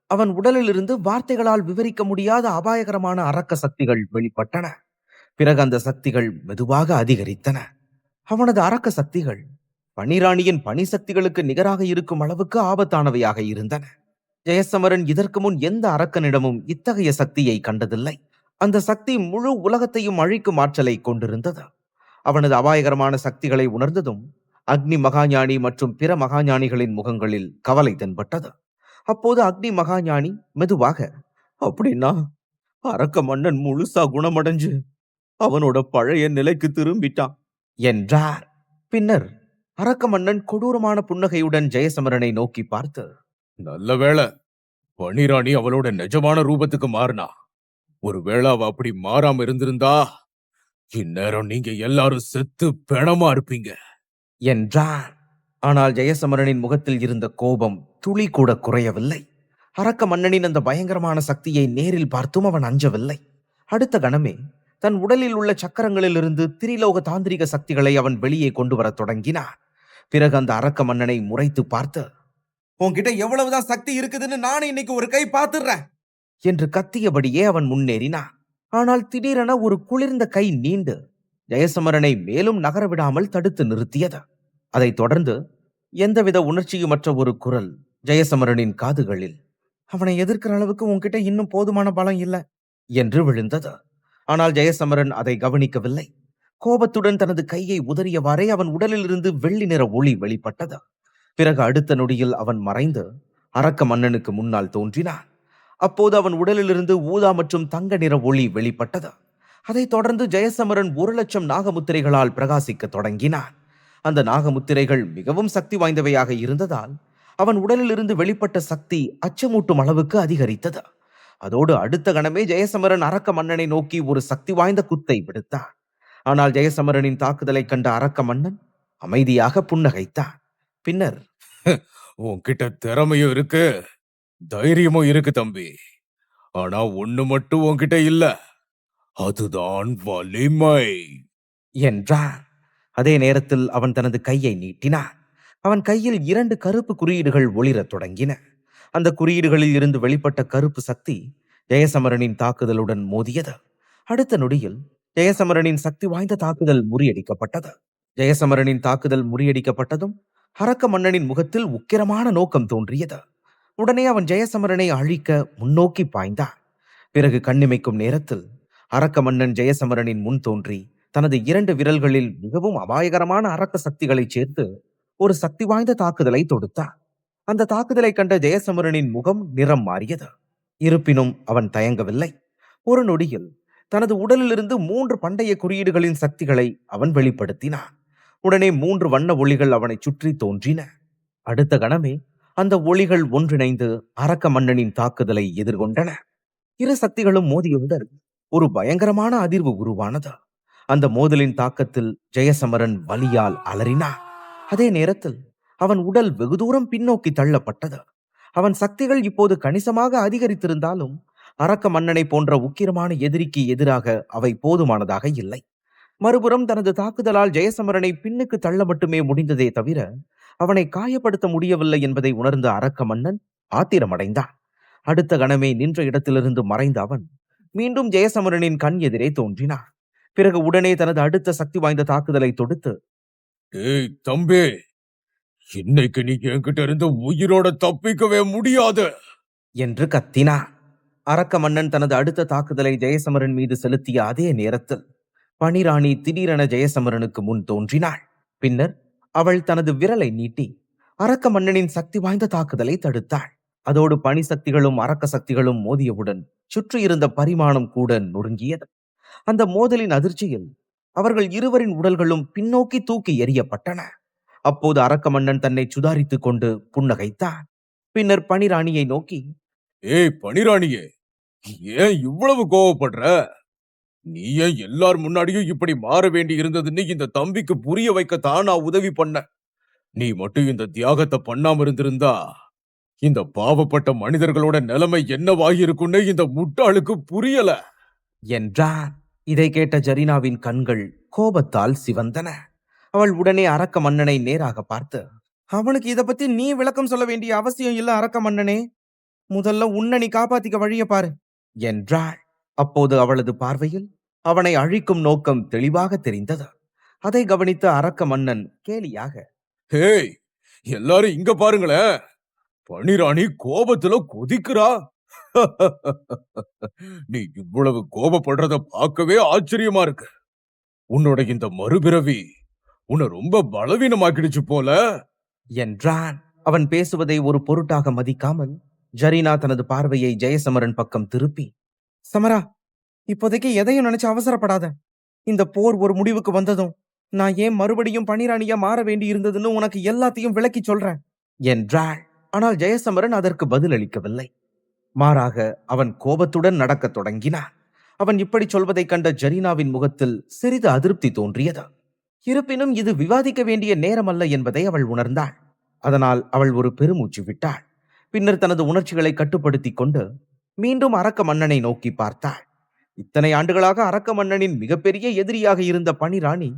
அவன் உடலிலிருந்து வார்த்தைகளால் விவரிக்க முடியாத அபாயகரமான அரக்க சக்திகள் வெளிப்பட்டன. பிறகு அந்த சக்திகள் மெதுவாக அதிகரித்தன. அவனது அரக்க சக்திகள் பனிராணியின் பனி சக்திகளுக்கு நிகராக இருக்கும் அளவுக்கு ஆபத்தானவையாக இருந்தன. ஜெயசமரன் இதற்கு முன் எந்த அரக்கனிடமும் இத்தகைய சக்தியை கண்டதில்லை. அந்த சக்தி முழு உலகத்தையும் அழிக்கும் ஆற்றலை கொண்டிருந்தது. அவனது அபாயகரமான சக்திகளை உணர்ந்ததும் அக்னி மகாஞானி மற்றும் பிற மகாஞானிகளின் முகங்களில் கவலை தென்பட்டது. அப்போது அக்னி மகாஞானி மெதுவாக, அப்படின்னா அரக்க மன்னன் முழுசா குணமடைஞ்சு அவனோட பழைய நிலைக்கு திரும்பிட்டான் என்றார். பின்னர் அரக்க மன்னன் கொடூரமான புன்னகையுடன் ஜெயசமரனை நோக்கி பார்த்து, நல்ல வேளை பனிராணி அவளோட நிஜமான ரூபத்துக்கு மாறினா. ஒருவேளை அவ அப்படி மாறாம இருந்திருந்தா இந்நேரம் நீங்க எல்லாரும் செத்து பிணமா இருப்பீங்க என்றான். ஆனால் ஜெயசமரனின் முகத்தில் இருந்த கோபம் துளி கூட குறையவில்லை. அரக்க மன்னனின் அந்த பயங்கரமான சக்தியை நேரில் பார்த்தும் அவன் அஞ்சவில்லை. அடுத்த கணமே தன் உடலில் உள்ள சக்கரங்களிலிருந்து திரிலோக தாந்திரிக சக்திகளை அவன் வெளியே கொண்டு வரத் தொடங்கினான். பிறகு அந்த அரக்க மன்னனை முறைத்து பார்த்து, உன்கிட்ட எவ்வளவுதான் சக்தி இருக்குதுன்னு நானும் இன்னைக்கு ஒரு கை பார்த்துடுறேன் என்று கத்தியபடியே அவன் முன்னேறினான். ஆனால் திடீரென ஒரு குளிர்ந்த கை நீண்டு ஜெயசமரனை மேலும் நகரவிடாமல் தடுத்து நிறுத்தியது. அதைத் தொடர்ந்து எந்தவித உணர்ச்சியுமற்ற ஒரு குரல் ஜெயசமரனின் காதுகளில், அவனை எதிர்க்கிற அளவுக்கு உன்கிட்ட இன்னும் போதுமான பலம் இல்லை என்று விழுந்தது. ஆனால் ஜெயசமரன் அதை கவனிக்கவில்லை. கோபத்துடன் தனது கையை உதறியவாறே அவன் உடலிலிருந்து வெள்ளி நிற ஒளி வெளிப்பட்டது. பிறகு அடுத்த நொடியில் அவன் மறைந்து அரக்க மன்னனுக்கு முன்னால் தோன்றினான். அப்போது அவன் உடலிலிருந்து ஊதா மற்றும் தங்க நிற ஒளி வெளிப்பட்டது. அதைத் தொடர்ந்து ஜெயசமரன் 1,00,000 நாகமுத்திரைகளால் பிரகாசிக்க தொடங்கினான். அந்த நாகமுத்திரைகள் மிகவும் சக்தி வாய்ந்தவையாக இருந்ததால் அவன் உடலிலிருந்து வெளிப்பட்ட சக்தி அச்சமூட்டும் அளவுக்கு அதிகரித்தது. அதோடு அடுத்த கணமே ஜெயசமரன் அரக்க மன்னனை நோக்கி ஒரு சக்தி வாய்ந்த குத்தை விடுத்தான். ஆனால் ஜெயசமரனின் தாக்குதலை கண்ட அரக்க மன்னன் அமைதியாக புன்னகைத்தான். பின்னர், உன்கிட்ட திறமையும் இருக்கு, தைரியமும் இருக்கு தம்பி. ஆனா ஒண்ணு மட்டும் உன்கிட்ட இல்ல, அதுதான் வலிமை என்றான். அதே நேரத்தில் அவன் தனது கையை நீட்டினான். அவன் கையில் 2 கருப்பு குறியீடுகள் ஒளிரத் தொடங்கின. அந்த குறியீடுகளில் இருந்து வெளிப்பட்ட கருப்பு சக்தி ஜெயசமரனின் தாக்குதலுடன் மோதியது. அடுத்த நொடியில் ஜெயசமரனின் சக்தி வாய்ந்த தாக்குதல் முறியடிக்கப்பட்டது. ஜெயசமரனின் தாக்குதல் முறியடிக்கப்பட்டதும் அரக்க மன்னனின் முகத்தில் உக்கிரமான நோக்கம் தோன்றியது. உடனே அவன் ஜெயசமரனை அழிக்க முன்னோக்கி பாய்ந்தான். பிறகு கண்ணிமைக்கும் நேரத்தில் அரக்க மன்னன் ஜெயசமரனின் முன் தோன்றி தனது 2 விரல்களில் மிகவும் அபாயகரமான அரக்க சக்திகளை சேர்த்து ஒரு சக்தி வாய்ந்த தாக்குதலை தொடுத்தான். அந்த தாக்குதலை கண்ட ஜெயசமரனின் முகம் நிறம் மாறியது. இருப்பினும் அவன் தயங்கவில்லை. ஒரு நொடியில் தனது உடலிலிருந்து 3 பண்டைய குறியீடுகளின் சக்திகளை அவன் வெளிப்படுத்தினான். உடனே 3 வண்ண ஒளிகள் அவனை சுற்றி தோன்றின. அடுத்த கணமே அந்த ஒளிகள் ஒன்றிணைந்து அரக்க மன்னனின் தாக்குதலை எதிர்கொண்டன. இரு சக்திகளும் மோதியவுடன் ஒரு பயங்கரமான அதிர்வு உருவானது. அந்த மோதலின் தாக்கத்தில் ஜெயசமரன் வலியால் அலறினான். அதே நேரத்தில் அவன் உடல் வெகு தூரம் பின்னோக்கி தள்ளப்பட்டது. அவன் சக்திகள் இப்போது கணிசமாக அதிகரித்திருந்தாலும் அரக்க மன்னனை போன்ற உக்கிரமான எதிரிக்கு எதிராக அவை போதுமானதாக இல்லை. மறுபுறம் தனது தாக்குதலால் ஜெயசமரனை பின்னுக்கு தள்ள மட்டுமே முடிந்ததே தவிர அவனை காயப்படுத்த முடியவில்லை என்பதை உணர்ந்த அரக்க மன்னன் ஆத்திரமடைந்தான். அடுத்த கணமே நின்ற இடத்திலிருந்து மறைந்த அவன் மீண்டும் ஜெயசமரனின் கண் எதிரே தோன்றினான். பிறகு உடனே தனது அடுத்த சக்தி வாய்ந்த தாக்குதலை தொடுத்து, ஏய் தம்பி, இன்னைக்கு நீ என்கிட்ட இருந்து உயிரோட தப்பிக்கவே முடியாது என்று கத்தினான். அரக்க மன்னன் தனது அடுத்த தாக்குதலை ஜெயசமரன் மீது செலுத்திய அதே நேரத்தில் பனிராணி திடீரென ஜெயசமரனுக்கு முன் தோன்றினாள். பின்னர் அவள் தனது விரலை நீட்டி அரக்க மன்னனின் சக்தி வாய்ந்த தாக்குதலை தடுத்தாள். அதோடு பனி சக்திகளும் அரக்க சக்திகளும் மோதியவுடன் சுற்றியிருந்த பரிமாணம் கூட நொறுங்கியது. அந்த மோதலின் அதிர்ச்சியில் அவர்கள் இருவரின் உடல்களும் பின்னோக்கி தூக்கி எறியப்பட்டன. அப்போது அரக்க மன்னன் தன்னை சுதாரித்துக் கொண்டு புன்னகைத்தான். பின்னர் பனிராணியை நோக்கி, ஏய் பனிராணியே, ஏன் இவ்வளவு கோவப்படுற? நீ ஏன் எல்லார் முன்னாடியும் இப்படி மாற வேண்டி இருந்ததுன்னு இந்த தம்பிக்கு புரிய வைக்கத்தான் நான் உதவி பண்ண. நீ மட்டும் இந்த தியாகத்தை பண்ணாம இருந்திருந்தா இந்த பாவப்பட்ட மனிதர்களோட நிலைமை என்னவாகிருக்குன்னு இந்த முட்டாளுக்கு புரியல என்றான். இதை கேட்ட ஜரீனாவின் கண்கள் கோபத்தால் சிவந்தன. அவள் உடனே அரக்க மன்னனை நேராக பார்த்து, அவனுக்கு இத பத்தி நீ விளக்கம் சொல்ல வேண்டிய அவசியம் இல்ல அரக்க மன்னனே. முதல்ல உன்னை நீ காப்பாத்திக்க வழிய பாரு என்றாள். அப்போது அவளது பார்வையில் அவனை அழிக்கும் நோக்கம் தெளிவாக தெரிந்தது. அதை கவனித்த அரக்க மன்னன் கேலியாக, ஹேய், எல்லாரும் இங்க பாருங்களேன், பனிராணி கோபத்துல கொதிக்கிறா. நீ இவ்வளவு கோபப்படுறத பார்க்கவே ஆச்சரியமா இருக்கு. உன்னோட இந்த மறுபிறவி உன்னை ரொம்ப பலவீனமாக்கிடுச்சு போல என்றான். அவன் பேசுவதை ஒரு பொருட்டாக மதிக்காமல் ஜரீனா தனது பார்வையை ஜெயசமரன் பக்கம் திருப்பி, சமரா, இப்போதைக்கு எதையும் நினைச்சு அவசரப்படாத. இந்த போர் ஒரு முடிவுக்கு வந்ததும் நான் ஏன் மறுபடியும் பனிராணியா மாற வேண்டி இருந்ததுன்னு உனக்கு எல்லாத்தையும் விளக்கி சொல்றேன் என்றாள். ஆனால் ஜெயசமரன் அதற்கு பதிலளிக்கவில்லை. மாறாக அவன் கோபத்துடன் நடக்கத் தொடங்கினான். அவன் இப்படி சொல்வதைக் கண்ட ஜரீனாவின் முகத்தில் சிறிது அதிருப்தி தோன்றியது. இருப்பினும் இது விவாதிக்க வேண்டிய நேரம் அல்ல என்பதை அவள் உணர்ந்தாள். அதனால் அவள் ஒரு பெருமூச்சு விட்டாள். பின்னர் தனது உணர்ச்சிகளை கட்டுப்படுத்திக் கொண்டு மீண்டும் அரக்க மன்னனை நோக்கி பார்த்தாள். இத்தனை ஆண்டுகளாக அரக்க மன்னனின் மிகப்பெரிய எதிரியாக இருந்த பனிராணி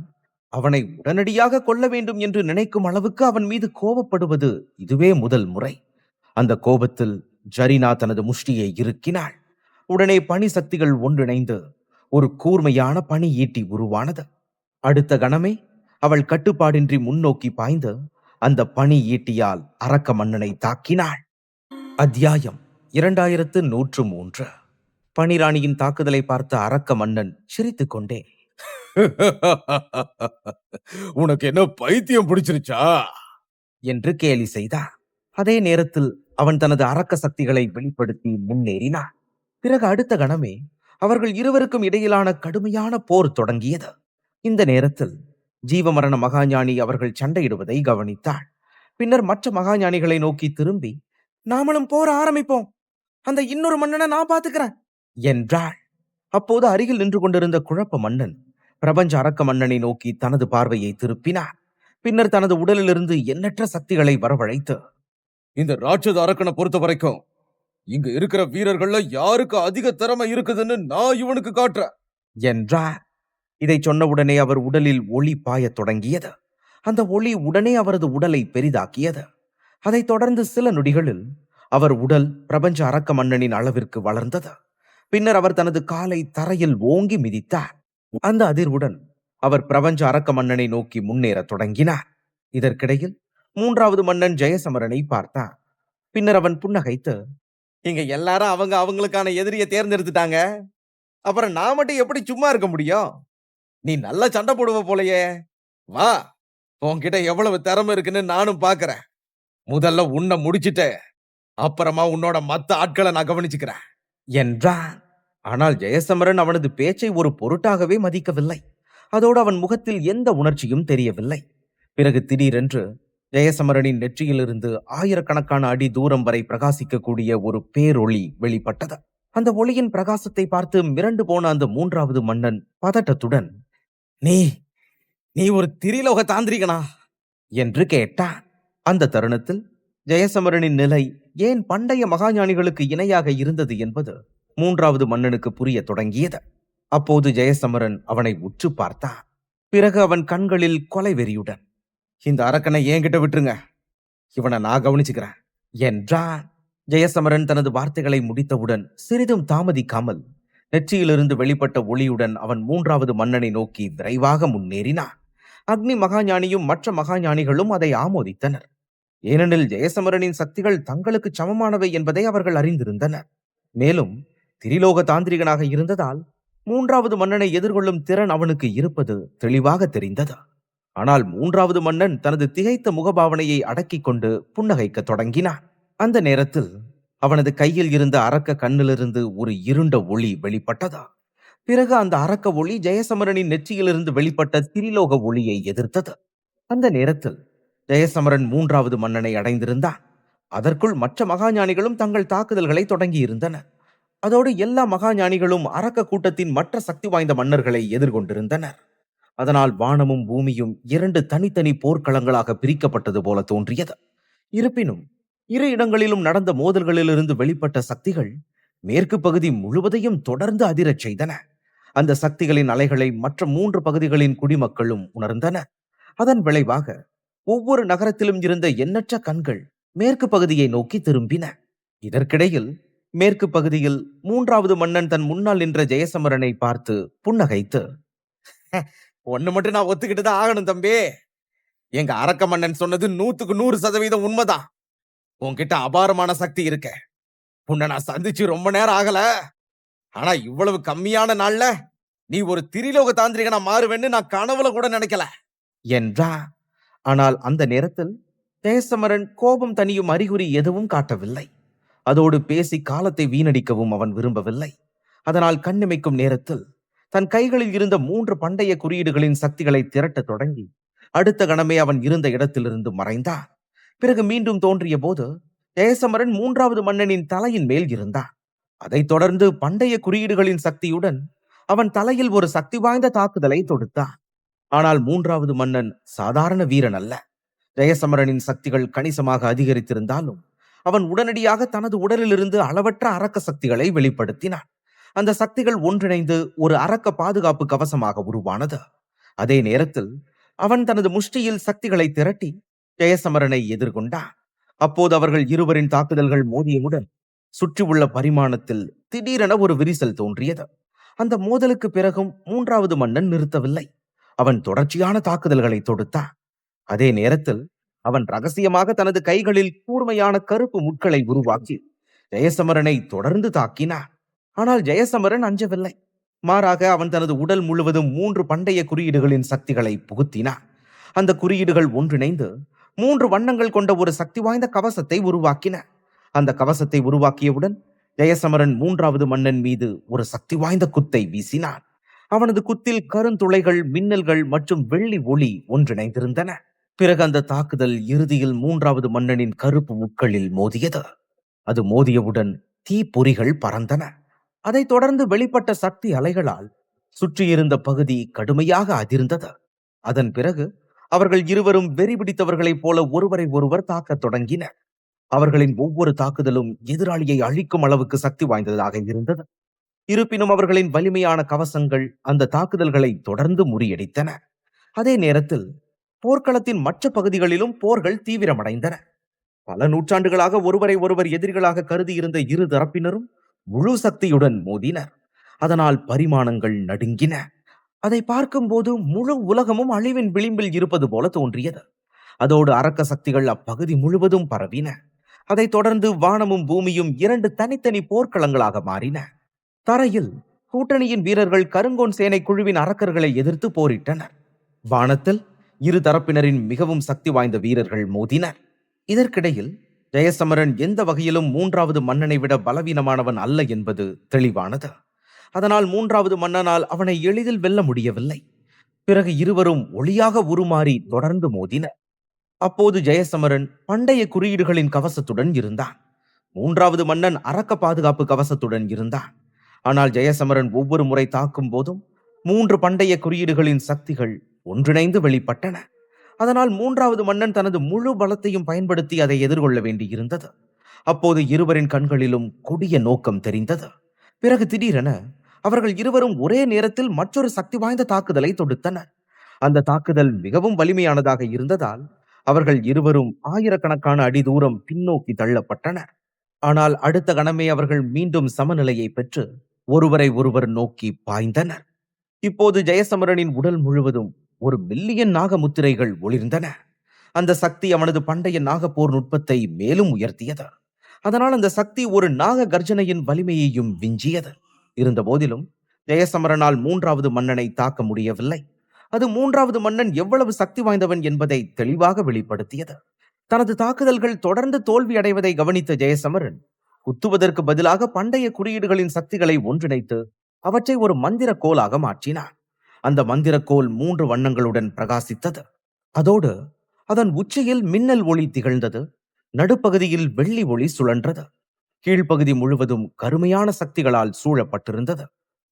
அவனை உடனடியாக கொல்ல வேண்டும் என்று நினைக்கும் அளவுக்கு அவன் மீது கோபப்படுவது இதுவே முதல் முறை. அந்த கோபத்தில் ஜரீனா தனது முஷ்டியை இறுக்கினாள். உடனே பனி சக்திகள் ஒன்றிணைந்து ஒரு கூர்மையான பனி ஈட்டி உருவானது. அடுத்த கணமே அவள் கட்டுப்பாடின்றி முன்னோக்கி பாய்ந்து அந்த பனி ஈட்டியால் அரக்க மன்னனை தாக்கினாள். அத்தியாயம் 2103. பனிராணியின் தாக்குதலை பார்த்த அரக்க மன்னன் சிரித்துக் கொண்டே, உனக்கு என்ன பைத்தியம் பிடிச்சிருச்சா என்று கேலி செய்தான். அதே நேரத்தில் அவன் தனது அரக்க சக்திகளை வெளிப்படுத்தி முன்னேறினான். பிறகு அடுத்த கணமே அவர்கள் இருவருக்கும் இடையிலான கடுமையான போர் தொடங்கியது. இந்த நேரத்தில் ஜீவமரண மகாஞானி அவர்கள் சண்டையிடுவதை கவனித்தாள். பின்னர் மற்ற மகாஞானிகளை நோக்கி திரும்பி, நாமளும் போர் ஆரம்பிப்போம், அந்த இன்னொரு மன்னனை நான் பாத்துக்கிறேன் என்றாள். அப்போது அருகில் நின்று கொண்டிருந்த குழப்ப மன்னன் பிரபஞ்ச அரக்க மன்னனை நோக்கி தனது பார்வையை திருப்பினார். பின்னர் தனது உடலிலிருந்து எண்ணற்ற சக்திகளை வரவழைத்து, இந்த ராட்சத அரக்கனை பொறுத்த வரைக்கும் இங்க இருக்கிற வீரர்கள்ல யாருக்கு அதிக திறமை இருக்குதுன்னு நான் இவனுக்கு காட்டுறேன் என்றார். இதை சொன்னவுடனே அவர் உடலில் ஒளி பாயத் தொடங்கியது. அந்த ஒளி உடனே அவரது உடலை பெரிதாக்கியது. அதைத் தொடர்ந்து சில நொடிகளில் அவர் உடல் பிரபஞ்ச அரக்க மன்னனின் அளவிற்கு வளர்ந்தது. பின்னர் அவர் தனது காலை தரையில் ஓங்கி மிதித்தார். அந்த அதிர்வுடன் அவர் பிரபஞ்ச அரக்க மன்னனை நோக்கி முன்னேறத் தொடங்கினார். இதற்கிடையில் மூன்றாவது மன்னன் ஜெயசமரனை பார்த்தான். பின்னர் அவன் புன்னகைத்து, இங்க எல்லாரும் அவங்களுக்கான எதிரியை தேர்ந்தெடுத்துட்டாங்க, அப்புறம் நான் மட்டும் எப்படி சும்மா இருக்க முடியும்? நீ நல்லா சண்டை போடுவ போலயே, வா, உன்கிட்ட எவ்வளவு திறமை இருக்குன்னு நானும் பாக்குறேன். முதல்ல உன்னை முடிச்சிட்டு அப்புறமா உன்னோட மத்த ஆட்களை நான் கவனிச்சுக்கிறேன் என்றான். ஆனால் ஜெயசமரன் அவனது பேச்சை ஒரு பொருட்டாகவே மதிக்கவில்லை. அதோடு அவன் முகத்தில் எந்த உணர்ச்சியும் தெரியவில்லை. பிறகு திடீரென்று ஜெயசமரனின் நெற்றியிலிருந்து ஆயிரக்கணக்கான அடி தூரம் வரை பிரகாசிக்கக்கூடிய ஒரு பேரொளி வெளிப்பட்டது. அந்த ஒளியின் பிரகாசத்தை பார்த்து மிரண்டு போன அந்த மூன்றாவது மன்னன் பதட்டத்துடன், நீ நீ ஒரு திரிலோக தாந்திரிகனா என்று கேட்டான். அந்த தருணத்தில் ஜெயசமரனின் நிலை ஏன் பண்டைய மகாஞானிகளுக்கு இணையாக இருந்தது என்பது மூன்றாவது மன்னனுக்கு புரிய தொடங்கியது. அப்போது ஜெயசமரன் அவனை உற்று பார்த்தான். பிறகு அவன் கண்களில் கொலை வெறியுடன், இந்த அரக்கனை என்கிட்ட விட்டுருங்க, இவனை நான் கவனிச்சுக்கிறேன் என்றான். ஜெயசமரன் தனது வார்த்தைகளை முடித்தவுடன் சிறிதும் தாமதிக்காமல் நெற்றியிலிருந்து வெளிப்பட்ட ஒளியுடன் அவன் மூன்றாவது மன்னனை நோக்கி விரைவாக முன்னேறினான். அக்னி மகாஞானியும் மற்ற மகாஞானிகளும் அதை ஆமோதித்தனர். ஏனெனில் ஜெயசமரனின் சக்திகள் தங்களுக்கு சமமானவை என்பதை அவர்கள் அறிந்திருந்தனர். மேலும் திரிலோக தாந்திரிகனாக இருந்ததால் மூன்றாவது மன்னனை எதிர்கொள்ளும் திறன் அவனுக்கு இருப்பது தெளிவாக தெரிந்தது. ஆனால் மூன்றாவது மன்னன் தனது திகைத்த முகபாவனையை அடக்கிக் கொண்டு புன்னகைக்க தொடங்கினான். அந்த நேரத்தில் அவனது கையில் இருந்த அரக்க கண்ணிலிருந்து ஒரு இருண்ட ஒளி வெளிப்பட்டதா. பிறகு அந்த அரக்க ஒளி ஜெயசமரனின் நெற்றியிலிருந்து வெளிப்பட்ட திரிலோக ஒளியை எதிர்த்தது. அந்த நேரத்தில் ஜெயசமரன் மூன்றாவது மன்னனை அடைந்திருந்தான். அதற்குள் மற்ற மகாஞானிகளும் தங்கள் தாக்குதல்களை தொடங்கி இருந்தனர். அதோடு எல்லா மகாஞானிகளும் அரக்க கூட்டத்தின் மற்ற சக்தி வாய்ந்த மன்னர்களை எதிர்கொண்டிருந்தனர். அதனால் வானமும் பூமியும் இரண்டு தனித்தனி போர்க்களங்களாக பிரிக்கப்பட்டது போல தோன்றியது. இருப்பினும் இரு இடங்களிலும் நடந்த மோதல்களிலிருந்து வெளிப்பட்ட சக்திகள் மேற்கு பகுதி முழுவதையும் தொடர்ந்து அதிரச் செய்தன. அந்த சக்திகளின் அலைகளை மற்ற 3 பகுதிகளின் குடிமக்களும் உணர்ந்தனர். அதன் விளைவாக ஒவ்வொரு நகரத்திலும் இருந்த எண்ணற்ற கண்கள் மேற்கு பகுதியை நோக்கி திரும்பின. இதற்கிடையில் மேற்கு பகுதியில் மூன்றாவது மன்னன் தன் முன்னால் நின்ற ஜெயசமரனை பார்த்து புன்னகைத்து, ஒன்னு மட்டும் நான் ஒத்துக்கிட்டுதான் ஆகணும் தம்பி. எங்க அரக்க மன்னன் சொன்னது 100% உண்மைதான். உன்கிட்ட அபாரமான சக்தி இருக்க. உன்னை நான் சந்திச்சு ரொம்ப நேரம் ஆகல. ஆனா இவ்வளவு கம்மியான நாள்ல நீ ஒரு திரிலோக தாந்திரிகனா மாறுவேன்னு நான் கனவுல கூட நினைக்கல என்றா. ஆனால் அந்த நேரத்தில் ஜெயசமரன் கோபம் தனியும் அறிகுறி எதுவும் காட்டவில்லை. அதோடு பேசி காலத்தை வீணடிக்கவும் அவன் விரும்பவில்லை. அதனால் கண்ணிமைக்கும் நேரத்தில் தன் கைகளில் இருந்த 3 பண்டைய குறியீடுகளின் சக்திகளை திரட்ட தொடங்கி அடுத்த கணமே அவன் இருந்த இடத்திலிருந்து மறைந்தான். பிறகு மீண்டும் தோன்றிய போது ஜெயசமரன் மூன்றாவது மன்னனின் தலையின் மேல் இருந்தான். அதைத் தொடர்ந்து பண்டைய குறியீடுகளின் சக்தியுடன் அவன் தலையில் ஒரு சக்தி வாய்ந்த தாக்குதலை தொடுத்தான். ஆனால் மூன்றாவது மன்னன் சாதாரண வீரன் அல்ல. ஜெயசமரனின் சக்திகள் கணிசமாக அதிகரித்திருந்தாலும் அவன் உடனடியாக தனது உடலிலிருந்து அளவற்ற அரக்க சக்திகளை வெளிப்படுத்தினான். அந்த சக்திகள் ஒன்றிணைந்து ஒரு அரக்க பாதுகாப்பு கவசமாக உருவானது. அதே நேரத்தில் அவன் தனது முஷ்டியில் சக்திகளை திரட்டி ஜெயசமரனை எதிர்கொண்டான். அப்போது அவர்கள் இருவரின் தாக்குதல்கள் மோதியவுடன் சுற்றியுள்ள பரிமாணத்தில் திடீரென ஒரு விரிசல் தோன்றியது. அந்த மோதலுக்கு பிறகும் மூன்றாவது மன்னன் நிறுத்தவில்லை. அவன் தொடர்ச்சியான தாக்குதல்களை தொடுத்தான். அதே நேரத்தில் அவன் ரகசியமாக தனது கைகளில் கூர்மையான கருப்பு முட்களை உருவாக்கி ஜெயசமரனை தொடர்ந்து தாக்கினான். ஆனால் ஜெயசமரன் அஞ்சவில்லை. மாறாக அவன் தனது உடல் முழுவதும் 3 பண்டைய குறியீடுகளின் சக்திகளை புகுத்தினான். அந்த குறியீடுகள் ஒன்றிணைந்து 3 வண்ணங்கள் கொண்ட ஒரு சக்தி வாய்ந்த கவசத்தை உருவாக்கின. அந்த கவசத்தை உருவாக்கியவுடன் ஜெயசமரன் மூன்றாவது மன்னன் மீது ஒரு சக்தி வாய்ந்த குத்தை வீசினான். அவனது குத்தில் கருந்துளைகள், மின்னல்கள் மற்றும் வெள்ளி ஒளி ஒன்றிணைந்திருந்தன. பிறகு அந்த தாக்குதல் இறுதியில் மூன்றாவது மன்னனின் கருப்பு முட்களில் மோதியது. அது மோதியவுடன் தீப்பொறிகள் பறந்தன. அதைத் தொடர்ந்து வெளிப்பட்ட சக்தி அலைகளால் சுற்றியிருந்த பகுதி கடுமையாக அதிர்ந்தது. அதன் பிறகு அவர்கள் இருவரும் வெறி பிடித்தவர்களைப் போல ஒருவரை ஒருவர் தாக்கத் தொடங்கினர். அவர்களின் ஒவ்வொரு தாக்குதலும் எதிராளியை அழிக்கும் அளவுக்கு சக்தி வாய்ந்ததாக இருந்தது. இருப்பினும் அவர்களின் வலிமையான கவசங்கள் அந்த தாக்குதல்களை தொடர்ந்து முறியடித்தன. அதே நேரத்தில் போர்க்களத்தின் மற்ற பகுதிகளிலும் போர்கள் தீவிரமடைந்தன. பல நூற்றாண்டுகளாக ஒருவரை ஒருவர் எதிரிகளாக கருதியிருந்த இரு தரப்பினரும் முழு சக்தியுடன் மோதினர். அதனால் பரிமாணங்கள் நடுங்கின. அதை பார்க்கும்போது முழு உலகமும் அழிவின் விளிம்பில் இருப்பது போல தோன்றியது. அதோடு அரக்க சக்திகள் அப்பகுதி முழுவதும் பரவின. அதைத் தொடர்ந்து வானமும் பூமியும் 2 தனித்தனி போர்க்களங்களாக மாறின. தரையில் கூட்டணியின் வீரர்கள் கருங்கோன் சேனை குழுவின் அரக்கர்களை எதிர்த்து போரிட்டனர். வானத்தில் இரு தரப்பினரின் மிகவும் சக்தி வாய்ந்த வீரர்கள் மோதினர். இதற்கிடையில் ஜெயசமரன் எந்த வகையிலும் மூன்றாவது மன்னனை விட பலவீனமானவன் அல்ல என்பது தெளிவானது. அதனால் மூன்றாவது மன்னனால் அவனை எளிதில் வெல்ல முடியவில்லை. பிறகு இருவரும் ஒளியாக உருமாறி தொடர்ந்து மோதினர். அப்போது ஜெயசமரன் பண்டைய குறியீடுகளின் கவசத்துடன் இருந்தான். மூன்றாவது மன்னன் அரக்க பாதுகாப்பு கவசத்துடன் இருந்தான். ஆனால் ஜெயசமரன் ஒவ்வொரு முறை தாக்கும் போதும் 3 பண்டைய குறியீடுகளின் சக்திகள் ஒன்றிணைந்து வெளிப்பட்டன. அதனால் மூன்றாவது மன்னன் தனது முழு பலத்தையும் பயன்படுத்தி அதை எதிர்கொள்ள வேண்டியிருந்தது. அப்போது இருவரின் கண்களிலும் கொடிய நோக்கம் தெரிந்தது. பிறகு திடீரென அவர்கள் இருவரும் ஒரே நேரத்தில் மற்றொரு சக்தி வாய்ந்த தாக்குதலை தொடுத்தனர். அந்த தாக்குதல் மிகவும் வலிமையானதாக இருந்ததால் அவர்கள் இருவரும் ஆயிரக்கணக்கான அடி தூரம் பின்னோக்கி தள்ளப்பட்டனர். ஆனால் அடுத்த கணமே அவர்கள் மீண்டும் சமநிலையை பெற்று ஒருவரை ஒருவர் நோக்கி பாய்ந்தனர். இப்போது ஜெயசமரனின் உடல் முழுவதும் 1 மில்லியன் நாகமுத்திரைகள் ஒளிர்ந்தன. அந்த சக்தி அவனது பண்டைய நாகப்போர் நுட்பத்தை மேலும் உயர்த்தியது. அதனால் அந்த சக்தி ஒரு நாக கர்ஜனையின் வலிமையையும் விஞ்சியது. இருந்த போதிலும் ஜெயசமரனால் மூன்றாவது மன்னனை தாக்க முடியவில்லை. அது மூன்றாவது மன்னன் எவ்வளவு சக்தி வாய்ந்தவன் என்பதை தெளிவாக வெளிப்படுத்தியது. தனது தாக்குதல்கள் தொடர்ந்து தோல்வி அடைவதை கவனித்த ஜெயசமரன் குத்துவதற்கு பதிலாக பண்டைய குறியீடுகளின் சக்திகளை ஒன்றிணைத்து அவற்றை ஒரு மந்திர கோலாக மாற்றினான். அந்த மந்திர கோல் 3 வண்ணங்களுடன் பிரகாசித்தது. அதோடு அதன் உச்சியில் மின்னல் ஒளி திகழ்ந்தது. நடுப்பகுதியில் வெள்ளி ஒளி சுழன்றது. கீழ்ப்பகுதி முழுவதும் கருமையான சக்திகளால் சூழப்பட்டிருந்தது.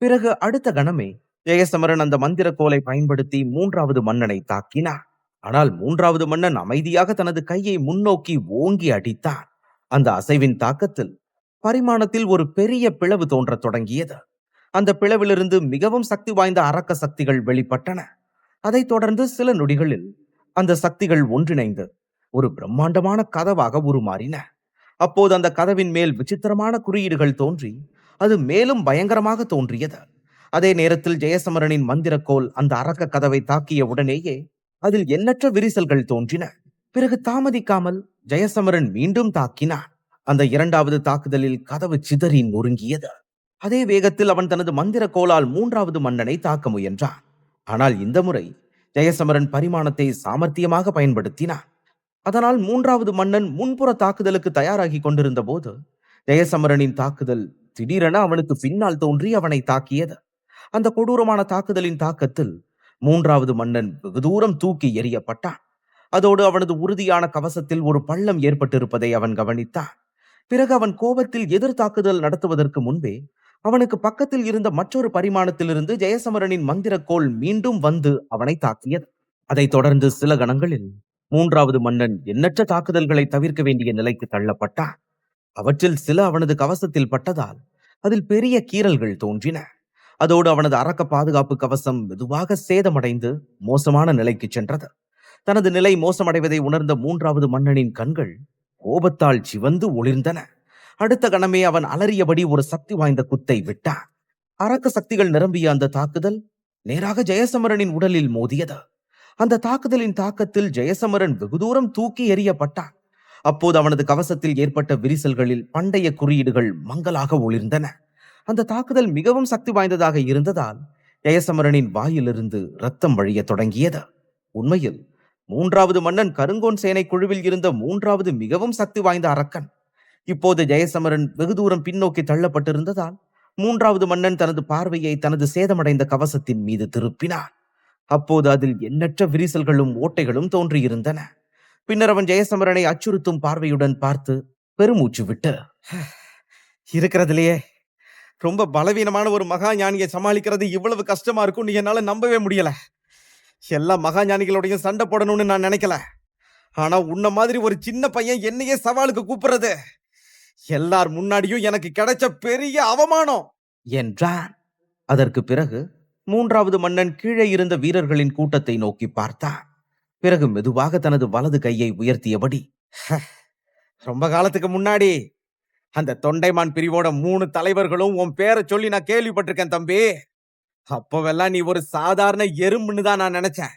பிறகு அடுத்த கணமே ஜெயசமரன் அந்த மந்திர கோலை பயன்படுத்தி மூன்றாவது மன்னனை தாக்கினார். ஆனால் மூன்றாவது மன்னன் அமைதியாக தனது கையை முன்னோக்கி ஓங்கி அடித்தான். அந்த அசைவின் தாக்கத்தில் பரிமாணத்தில் ஒரு பெரிய பிளவு தோன்றத் தொடங்கியது. அந்த பிளவிலிருந்து மிகவும் சக்தி வாய்ந்த அரக்க சக்திகள் வெளிப்பட்டன. அதைத் தொடர்ந்து சில நொடிகளில் அந்த சக்திகள் ஒன்றிணைந்து ஒரு பிரம்மாண்டமான கதவாக உருமாறின. அப்போது அந்த கதவின் மேல் விசித்திரமான குறியீடுகள் தோன்றி அது மேலும் பயங்கரமாக தோன்றியது. அதே நேரத்தில் ஜெயசமரனின் மந்திரக்கோல் அந்த அரக்க கதவை தாக்கிய உடனேயே அதில் எண்ணற்ற விரிசல்கள் தோன்றின. பிறகு தாமதிக்காமல் ஜெயசமரன் மீண்டும் தாக்கினான். அந்த 2வது தாக்குதலில் கதவு சிதறி நொறுங்கியது. அதே வேகத்தில் அவன் தனது மந்திர கோலால் மூன்றாவது மன்னனை தாக்க முயன்றான். ஆனால் இந்த முறை ஜெயசமரன் பரிமாணத்தை சாமர்த்தியமாக பயன்படுத்தினான். அதனால் மூன்றாவது மன்னன் முன்புற தாக்குதலுக்கு தயாராகி கொண்டிருந்த போது ஜெயசமரனின் தாக்குதல் திடீரென அவனுக்கு பின்னால் தோன்றி அவனை தாக்கியது. அந்த கொடூரமான தாக்குதலின் தாக்கத்தில் மூன்றாவது மன்னன் வெகு தூரம் தூக்கி எறியப்பட்டான். அதோடு அவனது உறுதியான கவசத்தில் ஒரு பள்ளம் ஏற்பட்டிருப்பதை அவன் கவனித்தான். பிறகு அவன் கோபத்தில் எதிர் தாக்குதல் நடத்துவதற்கு முன்பே அவனுக்கு பக்கத்தில் இருந்த மற்றொரு பரிமாணத்திலிருந்து ஜெயசமரனின் மந்திரக்கோள் மீண்டும் வந்து அவனை தாக்கியது. அதைத் தொடர்ந்து சில கணங்களில் மூன்றாவது மன்னன் எண்ணற்ற தாக்குதல்களை தவிர்க்க வேண்டிய நிலைக்கு தள்ளப்பட்டான். அவற்றில் சில அவனது கவசத்தில் பட்டதால் அதில் பெரிய கீறல்கள் தோன்றின. அதோடு அவனது அரக்க பாதுகாப்பு கவசம் மெதுவாக சேதமடைந்து மோசமான நிலைக்கு சென்றது. தனது நிலை மோசமடைவதை உணர்ந்த மூன்றாவது மன்னனின் கண்கள் கோபத்தால் சிவந்து ஒளிர்ந்தன. அடுத்த கணமே அவன் அலறியபடி ஒரு சக்தி வாய்ந்த குத்தை விட்டான். அரக்க சக்திகள் நிரம்பிய அந்த தாக்குதல் நேராக ஜெயசமரனின் உடலில் மோதியது. அந்த தாக்குதலின் தாக்கத்தில் ஜெயசமரன் வெகு தூரம் தூக்கி எறியப்பட்டான். அப்போது அவனது கவசத்தில் ஏற்பட்ட விரிசல்களில் பண்டைய குறியீடுகள் மங்கலாக ஒளிர்ந்தன. அந்த தாக்குதல் மிகவும் சக்தி வாய்ந்ததாக இருந்ததால் ஜெயசமரனின் வாயிலிருந்து ரத்தம் வழிய தொடங்கியது. உண்மையில் மூன்றாவது மன்னன் கருங்கோன் சேனை குழுவில் இருந்த மூன்றாவது மிகவும் சக்தி வாய்ந்த அரக்கன். இப்போது ஜெயசமரன் வெகு தூரம் பின்னோக்கி தள்ளப்பட்டிருந்ததால் மூன்றாவது மன்னன் தனது பார்வையை தனது சேதமடைந்த கவசத்தின் மீது திருப்பினான். அப்போது அதில் எண்ணற்ற விரிசல்களும் ஓட்டைகளும் தோன்றியிருந்தன. பின்னர் அவன் ஜெயசமரனை அச்சுறுத்தும் பார்வையுடன் பார்த்து பெருமூச்சு விட்டு, இருக்கிறதுலயே ரொம்ப பலவீனமான ஒரு மகா ஞானியை சமாளிக்கிறது இவ்வளவு கஷ்டமா இருக்கும்னு என்னால நம்பவே முடியல. எல்லா மகா ஞானிகளோடையும் சண்டை போடணும்னு நான் நினைக்கல. ஆனா உன்ன மாதிரி ஒரு சின்ன பையன் என்னையே சவாலுக்கு கூப்பிடுறது எல்லார் முன்னாடியும் எனக்கு கிடைச்ச பெரிய அவமானம் என்றான். அதற்கு பிறகு மூன்றாவது மன்னன் கீழே இருந்த வீரர்களின் கூட்டத்தை நோக்கி பார்த்தான். பிறகு மெதுவாக தனது வலது கையை உயர்த்தியபடி, ரொம்ப காலத்துக்கு முன்னாடி அந்த தொண்டைமான் பிரிவோட 3 தலைவர்களும் உன் பேரை சொல்லி நான் கேள்விப்பட்டிருக்கேன் தம்பி. அப்பவெல்லாம் நீ ஒரு சாதாரண எறும்புன்னு தான் நான் நினைச்சேன்.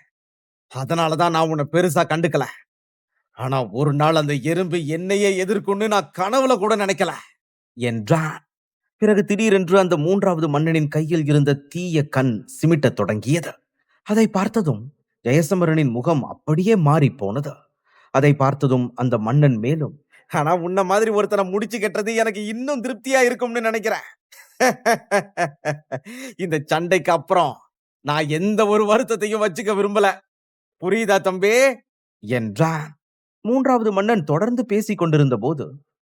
அதனாலதான் நான் உன்னை பெருசா கண்டுக்கல. ஆனா ஒரு நாள் அந்த எறும்பு என்னையே எதிர்கொண்டு நான் கனவுல கூட நினைக்கல என்றான். பிறகு திடீரென்று அந்த மூன்றாவது மன்னனின் கையில் இருந்த தீய கண் சிமிட்டத் தொடங்கியது. அதை பார்த்ததும் ஜெயசமரனின் முகம் அப்படியே மாறி போனது. அதை பார்த்ததும் அந்த மன்னன் மேலும், ஆனா உன்ன மாதிரி ஒருத்தனை முடிச்சு கட்டுறது எனக்கு இன்னும் திருப்தியா இருக்கும்னு நினைக்கிறேன். இந்த சண்டைக்கு அப்புறம் நான் எந்த ஒரு வருத்தத்தையும் வச்சுக்க விரும்பல. புரியுதா தம்பி என்றான். மூன்றாவது மன்னன் தொடர்ந்து பேசிக் கொண்டிருந்த போது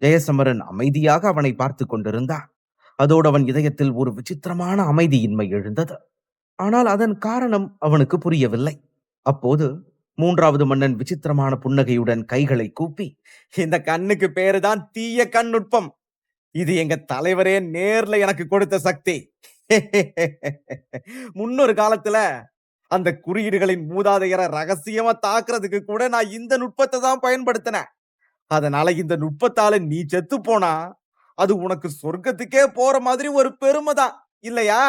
ஜெயசமரன் அமைதியாக அவனை பார்த்து கொண்டிருந்தான். அதோடு அவன் இதயத்தில் ஒரு விசித்திரமான அமைதியின்மை எழுந்தது. ஆனால் அதன் காரணம் அவனுக்கு புரியவில்லை. அப்போது மூன்றாவது மன்னன் விசித்திரமான புன்னகையுடன் கைகளை கூப்பி, இந்த கண்ணுக்கு பேருதான் தீய கண் நுட்பம். இது எங்க தலைவரே நேர்ல எனக்கு கொடுத்த சக்தி. முன்னொரு காலத்துல அந்த குறியீடுகளின் மூதாதையரை ரகசியமா தாக்குறதுக்கு கூட நான் இந்த நுட்பத்தை தான் பயன்படுத்தினேன். அதனால இந்த நுட்பத்தால நீ செத்து போனா அது உனக்கு சொர்க்கத்துக்கே போற மாதிரி ஒரு பெருமை தான், இல்லையா?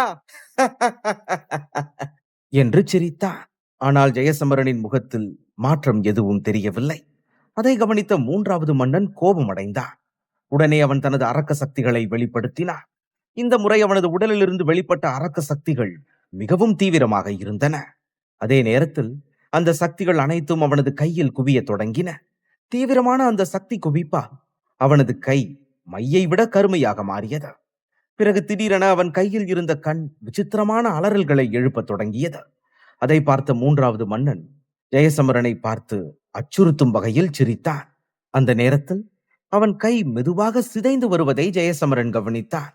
என்று சிரித்தான். ஆனால் ஜெயசமரனின் முகத்தில் மாற்றம் எதுவும் தெரியவில்லை. அதை கவனித்த மூன்றாவது மன்னன் கோபமடைந்தான். உடனே அவன் தனது அரக்க சக்திகளை வெளிப்படுத்தினான். இந்த முறை அவனது உடலிலிருந்து வெளிப்பட்ட அரக்க சக்திகள் மிகவும் தீவிரமாக இருந்தன. அதே நேரத்தில் அந்த சக்திகள் அனைத்தும் அவனது கையில் குவிய தொடங்கின. தீவிரமான அந்த சக்தி குவிப்பால் அவனது கை மையை விட கருமையாக மாறியது. பிறகு திடீரென அவன் கையில் இருந்த கண் விசித்திரமான அலறல்களை எழுப்பத் தொடங்கியது. அதை பார்த்த மூன்றாவது மன்னன் ஜெயசமரனை பார்த்து அச்சுறுத்தும் வகையில் சிரித்தான். அந்த நேரத்தில் அவன் கை மெதுவாக சிதைந்து வருவதை ஜெயசமரன் கவனித்தான்.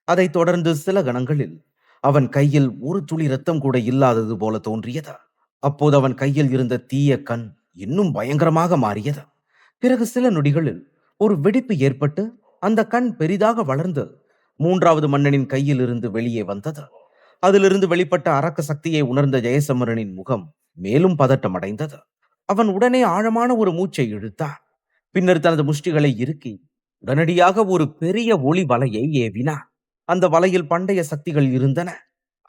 அதைத் தொடர்ந்து சில கணங்களில் அவன் கையில் ஒரு துளி ரத்தம் கூட இல்லாதது போல தோன்றியது. அப்போது அவன் கையில் இருந்த தீய கண் இன்னும் பயங்கரமாக மாறியது. பிறகு சில நொடிகளில் ஒரு வெடிப்பு ஏற்பட்டு அந்த கண் பெரிதாக வளர்ந்து மூன்றாவது மன்னனின் கையில் இருந்து வெளியே வந்தது. அதிலிருந்து வெளிப்பட்ட அரக்க சக்தியை உணர்ந்த ஜெயசமரனின் முகம் மேலும் பதட்டமடைந்தது. அவன் உடனே ஆழமான ஒரு மூச்சை இழுத்தான். பின்னர் தனது முஷ்டிகளை இறுக்கி உடனடியாக ஒரு பெரிய ஒளி வலையை ஏவினான். அந்த வலையில் பண்டைய சக்திகள் இருந்தன.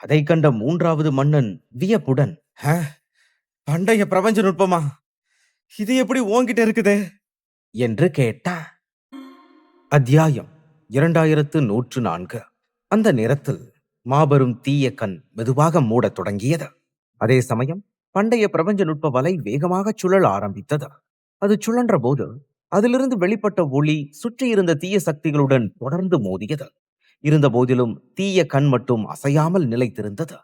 அதை கண்ட மூன்றாவது மன்னன் வியப்புடன், பண்டைய பிரபஞ்ச நுட்பமா? இது எப்படி ஓங்கிட்ட இருக்குது என்று கேட்டான். அத்தியாயம் 2104. அந்த நேரத்தில் மாபெரும் தீய கண் மெதுவாக மூடத் தொடங்கியது. அதே சமயம் பண்டைய பிரபஞ்ச நுட்ப வலை வேகமாக சுழல ஆரம்பித்தது. அது சுழன்ற போது அதிலிருந்து வெளிப்பட்ட ஒளி சுற்றி இருந்த தீய சக்திகளுடன் தொடர்ந்து மோதியது. இருந்த போதிலும் தீய கண் மட்டும் அசையாமல் நிலைத்திருந்தது.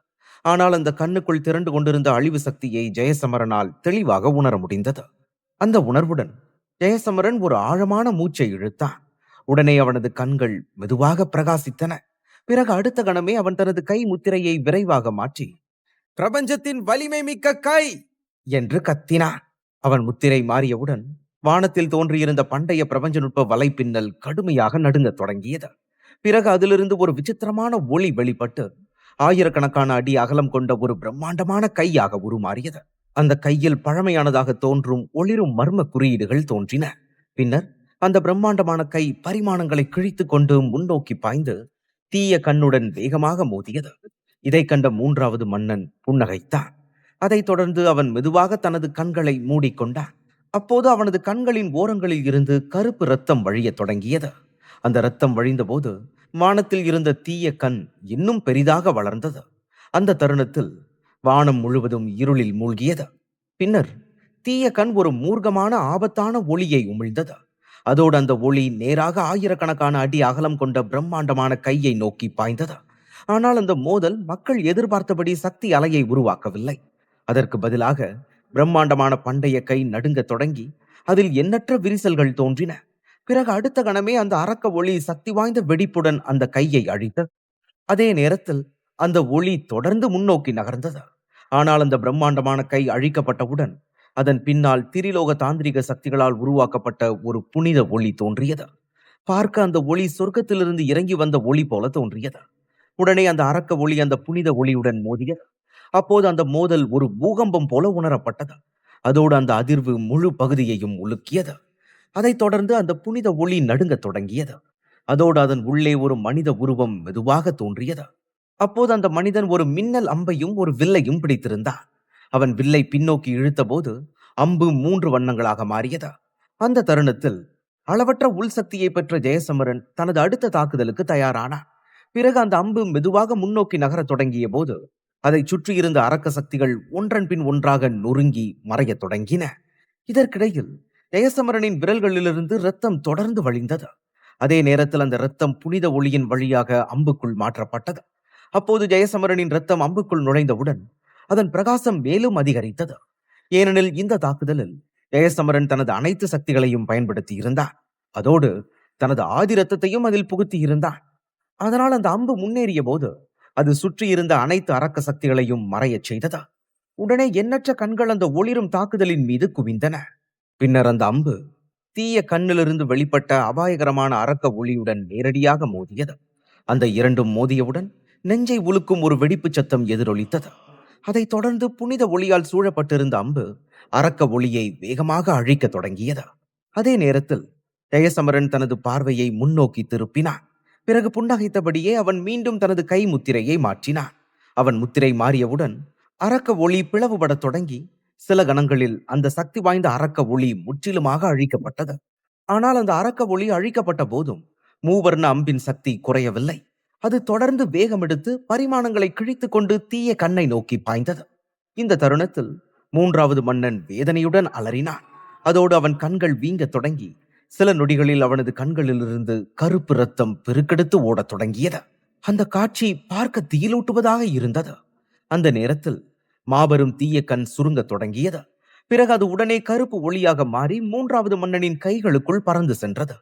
ஆனால் அந்த கண்ணுக்குள் திரண்டு கொண்டிருந்த அழிவு சக்தியை ஜெயசமரனால் தெளிவாக உணர முடிந்தது. அந்த உணர்வுடன் ஜெயசமரன் ஒரு ஆழமான மூச்சை இழுத்தான். உடனே அவனது கண்கள் மெதுவாக பிரகாசித்தன. பிறகு அடுத்த கணமே அவன் தனது கை முத்திரையை விரைவாக மாற்றி, பிரபஞ்சத்தின் வலிமை மிக்க கை என்று கத்தினான். அவன் முத்திரை மாறியவுடன் வானத்தில் தோன்றியிருந்த பண்டைய பிரபஞ்ச நுட்ப வலைப்பின்னல் கடுமையாக நடுங்கத் தொடங்கியது. பிறகு அதிலிருந்து ஒரு விசித்திரமான ஒளி வெளிப்பட்டு ஆயிரக்கணக்கான அடி அகலம் கொண்ட ஒரு பிரம்மாண்டமான கையாக உருமாறியது. அந்த கையில் பழமையானதாக தோன்றும் ஒளிரும் மர்ம குறியீடுகள் தோன்றின. பின்னர் அந்த பிரம்மாண்டமான கை பரிமாணங்களை கிழித்துக் கொண்டு முன்னோக்கி பாய்ந்து தீய கண்ணுடன் வேகமாக மோதியது. இதை கண்ட மூன்றாவது மன்னன் புன்னகைத்தான். அதைத் தொடர்ந்து அவன் மெதுவாக தனது கண்களை மூடிக்கொண்டான். அப்போது அவனது கண்களின் ஓரங்களில் இருந்து கருப்பு ரத்தம் வழியத் தொடங்கியது. அந்த ரத்தம் வழிந்தபோது வானத்தில் இருந்த தீய கண் இன்னும் பெரிதாக வளர்ந்தது. அந்த தருணத்தில் வானம் முழுவதும் இருளில் மூழ்கியது. பின்னர் தீய கண் ஒரு மூர்க்கமான ஆபத்தான ஒளியை உமிழ்ந்தது. அதோடு அந்த ஒளி நேராக ஆயிரக்கணக்கான அடி அகலம் கொண்ட பிரம்மாண்டமான கையை நோக்கி பாய்ந்தது. ஆனால் அந்த மோதல் மக்கள் எதிர்பார்த்தபடி சக்தி அலையை உருவாக்கவில்லை. அதற்கு பதிலாக பிரம்மாண்டமான பண்டைய கை நடுங்கத் தொடங்கி அதில் எண்ணற்ற விரிசல்கள் தோன்றின. பிறகு அடுத்த கணமே அந்த அரக்க ஒளி சக்தி வாய்ந்த வெடிப்புடன் அந்த கையை அழித்தது. அதே நேரத்தில் அந்த ஒளி தொடர்ந்து முன்னோக்கி நகர்ந்தது. ஆனால் அந்த பிரம்மாண்டமான கை அழிக்கப்பட்டவுடன் அதன் பின்னால் திரிலோக தாந்திரிக சக்திகளால் உருவாக்கப்பட்ட ஒரு புனித ஒளி தோன்றியது. பார்க்க அந்த ஒளி சொர்க்கத்திலிருந்து இறங்கி வந்த ஒளி போல தோன்றியது. உடனே அந்த அரக்க ஒளி அந்த புனித ஒளியுடன் மோதியது. அப்போது அந்த மோதல் ஒரு பூகம்பம் போல உணரப்பட்டது. அதோடு அந்த அதிர்வு முழு பகுதியையும் உலுக்கியது. அதைத் தொடர்ந்து அந்த புனித ஒளி நடுங்கத் தொடங்கியது. அதோடு அதன் உள்ளே ஒரு மனித உருவம் மெதுவாக தோன்றியது. அப்போது அந்த மனிதன் ஒரு மின்னல் அம்பையும் ஒரு வில்லையும் பிடித்திருந்தான். அவன் வில்லை பின்னோக்கி இழுத்த போது அம்பு 3 வண்ணங்களாக மாறியது. அந்த தருணத்தில் அளவற்ற உள் சக்தியை பெற்ற ஜெயசமரன் தனது அடுத்த தாக்குதலுக்கு தயாரானான். பிறகு அந்த அம்பு மெதுவாக முன்னோக்கி நகரத் தொடங்கிய போது அதை சுற்றியிருந்த அரக்க சக்திகள் ஒன்றன் பின் ஒன்றாக நொறுங்கி மறையத் தொடங்கின. இதற்கிடையில் ஜெயசமரனின் விரல்களிலிருந்து இரத்தம் தொடர்ந்து வழிந்தது. அதே நேரத்தில் அந்த இரத்தம் புனித ஒளியின் வழியாக அம்புக்குள் மாற்றப்பட்டது. அப்போது ஜெயசமரனின் இரத்தம் அம்புக்குள் நுழைந்தவுடன் அதன் பிரகாசம் மேலும் அதிகரித்தது. ஏனெனில் இந்த தாக்குதலில் ஜெயசமரன் தனது அனைத்து சக்திகளையும் பயன்படுத்தி இருந்தான். அதோடு தனது ஆதி ரத்தத்தையும் அதில் புகுத்தி இருந்தான். அதனால் அந்த அம்பு முன்னேறிய போது அது சுற்றி இருந்த அனைத்து அரக்க சக்திகளையும் மறையச் செய்தது. உடனே எண்ணற்ற கண்கள் அந்த ஒளிரும் தாக்குதலின் மீது குவிந்தன. பின்னர் அந்த அம்பு தீய கண்ணிலிருந்து வெளிப்பட்ட அபாயகரமான அரக்க ஒளியுடன் நேரடியாக மோதியது. அந்த இரண்டும் மோதியவுடன் நெஞ்சை உலுக்கும் ஒரு வெடிப்புச் சத்தம் எதிரொலித்தது. அதைத் தொடர்ந்து புனித ஒளியால் சூழப்பட்டிருந்த அம்பு அரக்க ஒளியை வேகமாக அழிக்க தொடங்கியது. அதே நேரத்தில் ஜெயசமரன் தனது பார்வையை முன்னோக்கி திருப்பினான். பிறகு புன்னகைத்தபடியே அவன் மீண்டும் தனது கை முத்திரையை மாற்றினான். அவன் முத்திரை மாறியவுடன் அரக்க ஒளி பிளவுபடத் தொடங்கி சில கணங்களில் அந்த சக்தி வாய்ந்த அரக்க ஒளி முற்றிலுமாக அழிக்கப்பட்டது. ஆனால் அந்த அரக்க ஒளி அழிக்கப்பட்ட போதும் மூவர்ண அம்பின் சக்தி குறையவில்லை. அது தொடர்ந்து வேகமெடுத்து பரிமாணங்களை கிழித்து கொண்டு தீய கண்ணை நோக்கி பாய்ந்தது. இந்த தருணத்தில் மூன்றாவது மன்னன் வேதனையுடன் அலறினான். அதோடு அவன் கண்கள் வீங்கத் தொடங்கி சில நொடிகளில் அவனது கண்களிலிருந்து கருப்பு ரத்தம் பெருக்கெடுத்து ஓடத் தொடங்கியது. அந்த காட்சி பார்க்க தீயிலூட்டுவதாக இருந்தது. அந்த நேரத்தில் மாபெரும் தீய கண் சுருங்கத் தொடங்கியது. பிறகு அது உடனே கருப்பு ஒளியாக மாறி மூன்றாவது மன்னனின் கைகளுக்குள் பறந்து சென்றது.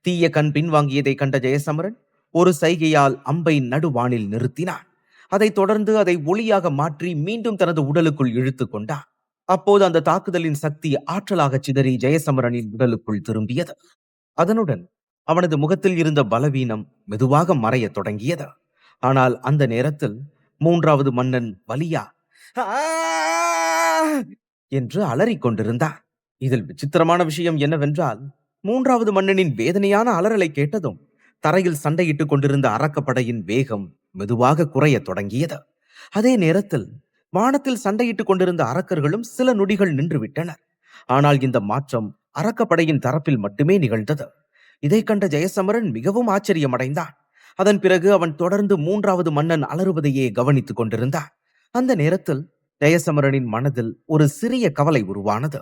தீய கண் பின்வாங்கியதை கண்ட ஜெயசமரன் ஒரு சைகையால் அம்பை நடுவானில் நிறுத்தினான். அதைத் தொடர்ந்து அதை ஒளியாக மாற்றி மீண்டும் தனது உடலுக்குள் இழுத்து கொண்டான். அப்போது அந்த தாக்குதலின் சக்தி ஆற்றலாக சிதறி ஜெயசமரனின் உடலுக்குள் திரும்பியது. அதனுடன் அவனது முகத்தில் இருந்த பலவீனம் மெதுவாக மறையத் தொடங்கியது. ஆனால் அந்த நேரத்தில் மூன்றாவது மன்னன் வலியா என்று அலறிக் கொண்டிருந்தான். இதில் விசித்திரமான விஷயம் என்னவென்றால், மூன்றாவது மன்னனின் வேதனையான அலறலை கேட்டதும் தரையில் சண்டையிட்டுக் கொண்டிருந்த அரக்கப்படையின் வேகம் மெதுவாக குறையத் தொடங்கியது. அதே நேரத்தில் வானத்தில் சண்டையிட்டுக் கொண்டிருந்த அரக்கர்களும் சில நொடிகள் நின்றுவிட்டனர். ஆனால் இந்த மாற்றம் அரக்கப்படையின் தரப்பில் மட்டுமே நிகழ்ந்தது. இதை கண்ட ஜெயசமரன் மிகவும் ஆச்சரியமடைந்தான். அதன் பிறகு அவன் தொடர்ந்து மூன்றாவது மன்னன் அலறுவதையே கவனித்துக் கொண்டிருந்தான். அந்த நேரத்தில் ஜெயசமரனின் மனதில் ஒரு சிறிய கவலை உருவானது.